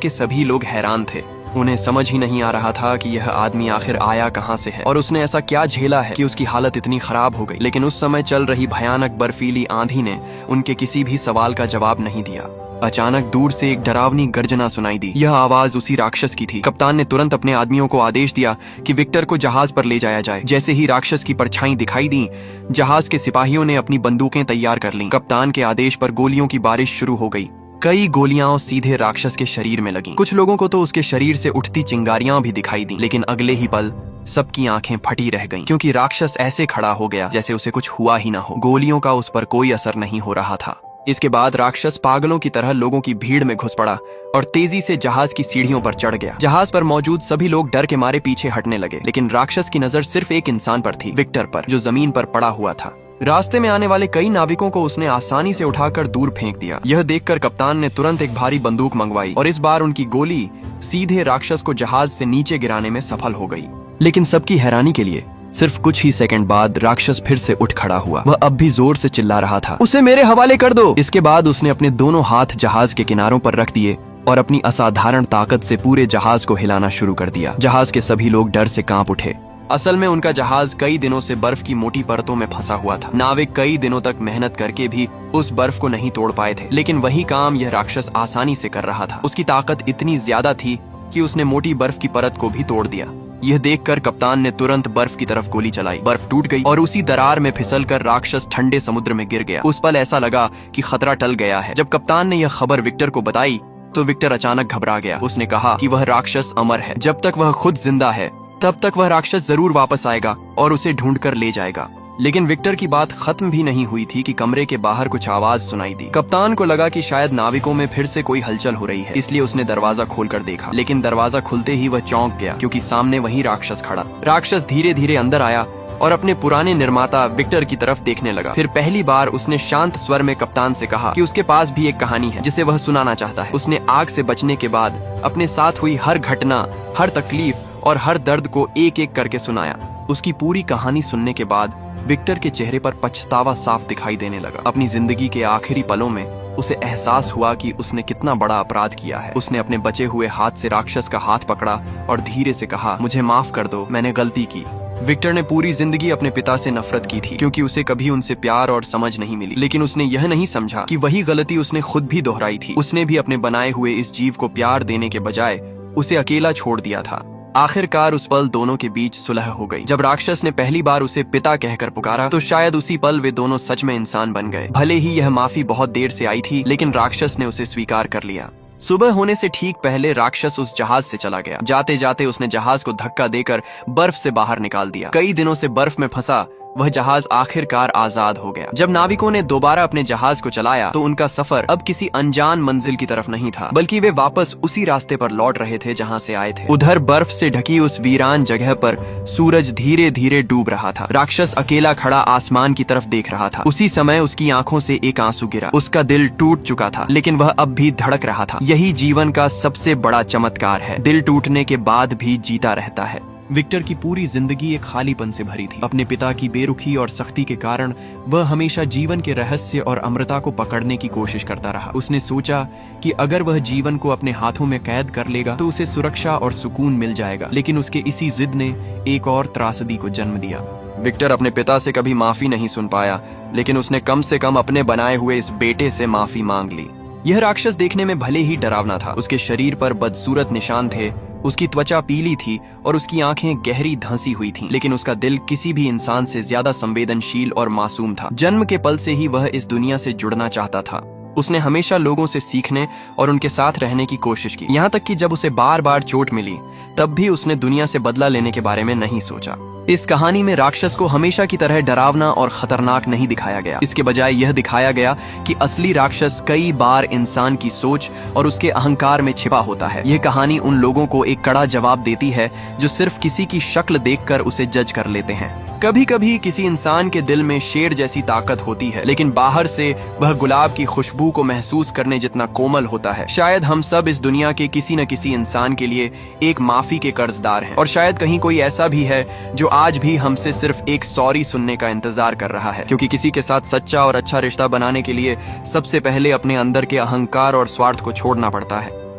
के सभी लोग हैरान थे। उन्हें समझ ही नहीं आ रहा था कि यह आदमी आखिर आया कहां से है और उसने ऐसा क्या झेला है कि उसकी हालत इतनी खराब हो गई। लेकिन उस समय चल रही भयानक बर्फीली आंधी ने उनके किसी भी सवाल का जवाब नहीं दिया। अचानक दूर से एक डरावनी गर्जना सुनाई दी। यह आवाज उसी राक्षस की थी। कप्तान ने तुरंत अपने आदमियों को आदेश दिया कि विक्टर को जहाज पर ले जाया जाए। जैसे ही राक्षस की परछाई दिखाई दी, जहाज के सिपाहियों ने अपनी बंदूकें तैयार कर लीं। कप्तान के आदेश पर गोलियों की बारिश शुरू हो गई। कई गोलियां सीधे राक्षस के शरीर में लगीं। कुछ लोगों को तो उसके शरीर से उठती चिंगारियां भी दिखाई दी, लेकिन अगले ही पल सबकी आंखें फटी रह गईं, क्योंकि राक्षस ऐसे खड़ा हो गया जैसे उसे कुछ हुआ ही ना हो। गोलियों का उस पर कोई असर नहीं हो रहा था। इसके बाद राक्षस पागलों की तरह लोगों की भीड़ में घुस पड़ा और तेजी से जहाज की सीढ़ियों पर चढ़ गया। जहाज पर मौजूद सभी लोग डर के मारे पीछे हटने लगे, लेकिन राक्षस की नजर सिर्फ एक इंसान पर थी, विक्टर पर, जो जमीन पर पड़ा हुआ था। रास्ते में आने वाले कई नाविकों को उसने आसानी से उठाकर दूर फेंक दिया। यह देखकर कप्तान ने तुरंत एक भारी बंदूक मंगवाई और इस बार उनकी गोली सीधे राक्षस को जहाज से नीचे गिराने में सफल हो गई। लेकिन सबकी हैरानी के लिए सिर्फ कुछ ही सेकंड बाद राक्षस फिर से उठ खड़ा हुआ। वह अब भी जोर से चिल्ला रहा था, उसे मेरे हवाले कर दो। इसके बाद उसने अपने दोनों हाथ जहाज के किनारों पर रख दिए और अपनी असाधारण ताकत से पूरे जहाज को हिलाना शुरू कर दिया। जहाज के सभी लोग डर से कांप उठे। असल में उनका जहाज कई दिनों से बर्फ की मोटी परतों में फंसा हुआ था। नाविक कई दिनों तक मेहनत करके भी उस बर्फ को नहीं तोड़ पाए थे, लेकिन वही काम यह राक्षस आसानी से कर रहा था। उसकी ताकत इतनी ज्यादा थी कि उसने मोटी बर्फ की परत को भी तोड़ दिया। यह देखकर कप्तान ने तुरंत बर्फ की तरफ गोली चलाई। बर्फ टूट गई और उसी दरार में फिसलकर राक्षस ठंडे समुद्र में गिर गया। उस पल ऐसा लगा कि खतरा टल गया है। जब कप्तान ने यह खबर विक्टर को बताई तो विक्टर अचानक घबरा गया। उसने कहा कि वह राक्षस अमर है। जब तक वह खुद जिंदा है तब तक वह राक्षस जरूर वापस आएगा और उसे ढूंढकर ले जाएगा। लेकिन विक्टर की बात खत्म भी नहीं हुई थी कि कमरे के बाहर कुछ आवाज सुनाई दी। कप्तान को लगा कि शायद नाविकों में फिर से कोई हलचल हो रही है, इसलिए उसने दरवाजा खोलकर देखा। लेकिन दरवाजा खुलते ही वह चौंक गया, क्योंकि सामने वही राक्षस खड़ा। राक्षस धीरे धीरे अंदर आया और अपने पुराने निर्माता विक्टर की तरफ देखने लगा। फिर पहली बार उसने शांत स्वर में कप्तान से कहा कि उसके पास भी एक कहानी है जिसे वह सुनाना चाहता है। उसने आग से बचने के बाद अपने साथ हुई हर घटना, हर तकलीफ और हर दर्द को एक एक करके सुनाया। उसकी पूरी कहानी सुनने के बाद विक्टर के चेहरे पर पछतावा साफ दिखाई देने लगा। अपनी जिंदगी के आखिरी पलों में उसे एहसास हुआ कि उसने कितना बड़ा अपराध किया है। उसने अपने बचे हुए हाथ से राक्षस का हाथ पकड़ा और धीरे से कहा, मुझे माफ कर दो, मैंने गलती की। विक्टर ने पूरी जिंदगी अपने पिता से नफरत की थी, क्योंकि उसे कभी उनसे प्यार और समझ नहीं मिली। लेकिन उसने यह नहीं समझा कि वही गलती उसने खुद भी दोहराई थी। उसने भी अपने बनाए हुए इस जीव को प्यार देने के बजाय उसे अकेला छोड़ दिया था। आखिरकार उस पल दोनों के बीच सुलह हो गई। जब राक्षस ने पहली बार उसे पिता कहकर पुकारा तो शायद उसी पल वे दोनों सच में इंसान बन गए। भले ही यह माफी बहुत देर से आई थी, लेकिन राक्षस ने उसे स्वीकार कर लिया। सुबह होने से ठीक पहले राक्षस उस जहाज से चला गया। जाते जाते उसने जहाज को धक्का देकर बर्फ से बाहर निकाल दिया। कई दिनों से बर्फ में फंसा वह जहाज आखिरकार आजाद हो गया। जब नाविकों ने दोबारा अपने जहाज को चलाया तो उनका सफर अब किसी अनजान मंजिल की तरफ नहीं था, बल्कि वे वापस उसी रास्ते पर लौट रहे थे जहां से आए थे। उधर बर्फ से ढकी उस वीरान जगह पर सूरज धीरे धीरे डूब रहा था। राक्षस अकेला खड़ा आसमान की तरफ देख रहा था। उसी समय उसकी आंखों से एक आंसू गिरा। उसका दिल टूट चुका था, लेकिन वह अब भी धड़क रहा था। यही जीवन का सबसे बड़ा चमत्कार है, दिल टूटने के बाद भी जीता रहता है। विक्टर की पूरी जिंदगी एक खालीपन से भरी थी। अपने पिता की बेरुखी और सख्ती के कारण वह हमेशा जीवन के रहस्य और अमृता को पकड़ने की कोशिश करता रहा। उसने सोचा कि अगर वह जीवन को अपने हाथों में कैद कर लेगा तो उसे सुरक्षा और सुकून मिल जाएगा। लेकिन उसके इसी जिद ने एक और त्रासदी को जन्म दिया। विक्टर अपने पिता से कभी माफी नहीं सुन पाया, लेकिन उसने कम से कम अपने बनाए हुए इस बेटे से माफी मांग ली। यह राक्षस देखने में भले ही डरावना था। उसके शरीर पर बदसूरत निशान थे, उसकी त्वचा पीली थी और उसकी आंखें गहरी धंसी हुई थीं, लेकिन उसका दिल किसी भी इंसान से ज्यादा संवेदनशील और मासूम था। जन्म के पल से ही वह इस दुनिया से जुड़ना चाहता था। उसने हमेशा लोगों से सीखने और उनके साथ रहने की कोशिश की, यहाँ तक कि जब उसे बार बार चोट मिली तब भी उसने दुनिया से बदला लेने के बारे में नहीं सोचा। इस कहानी में राक्षस को हमेशा की तरह डरावना और खतरनाक नहीं दिखाया गया। इसके बजाय यह दिखाया गया कि असली राक्षस कई बार इंसान की सोच और उसके अहंकार में छिपा होता है। यह कहानी उन लोगों को एक कड़ा जवाब देती है जो सिर्फ किसी की शक्ल देखकर उसे जज कर लेते हैं। कभी कभी किसी इंसान के दिल में शेर जैसी ताकत होती है, लेकिन बाहर से वह गुलाब की खुशबू को महसूस करने जितना कोमल होता है। शायद हम सब इस दुनिया के किसी न किसी इंसान के लिए एक माफी के कर्जदार हैं, और शायद कहीं कोई ऐसा भी है जो आज भी हमसे सिर्फ एक सॉरी सुनने का इंतजार कर रहा है, क्योंकि किसी के साथ सच्चा और अच्छा रिश्ता बनाने के लिए सबसे पहले अपने अंदर के अहंकार और स्वार्थ को छोड़ना पड़ता है।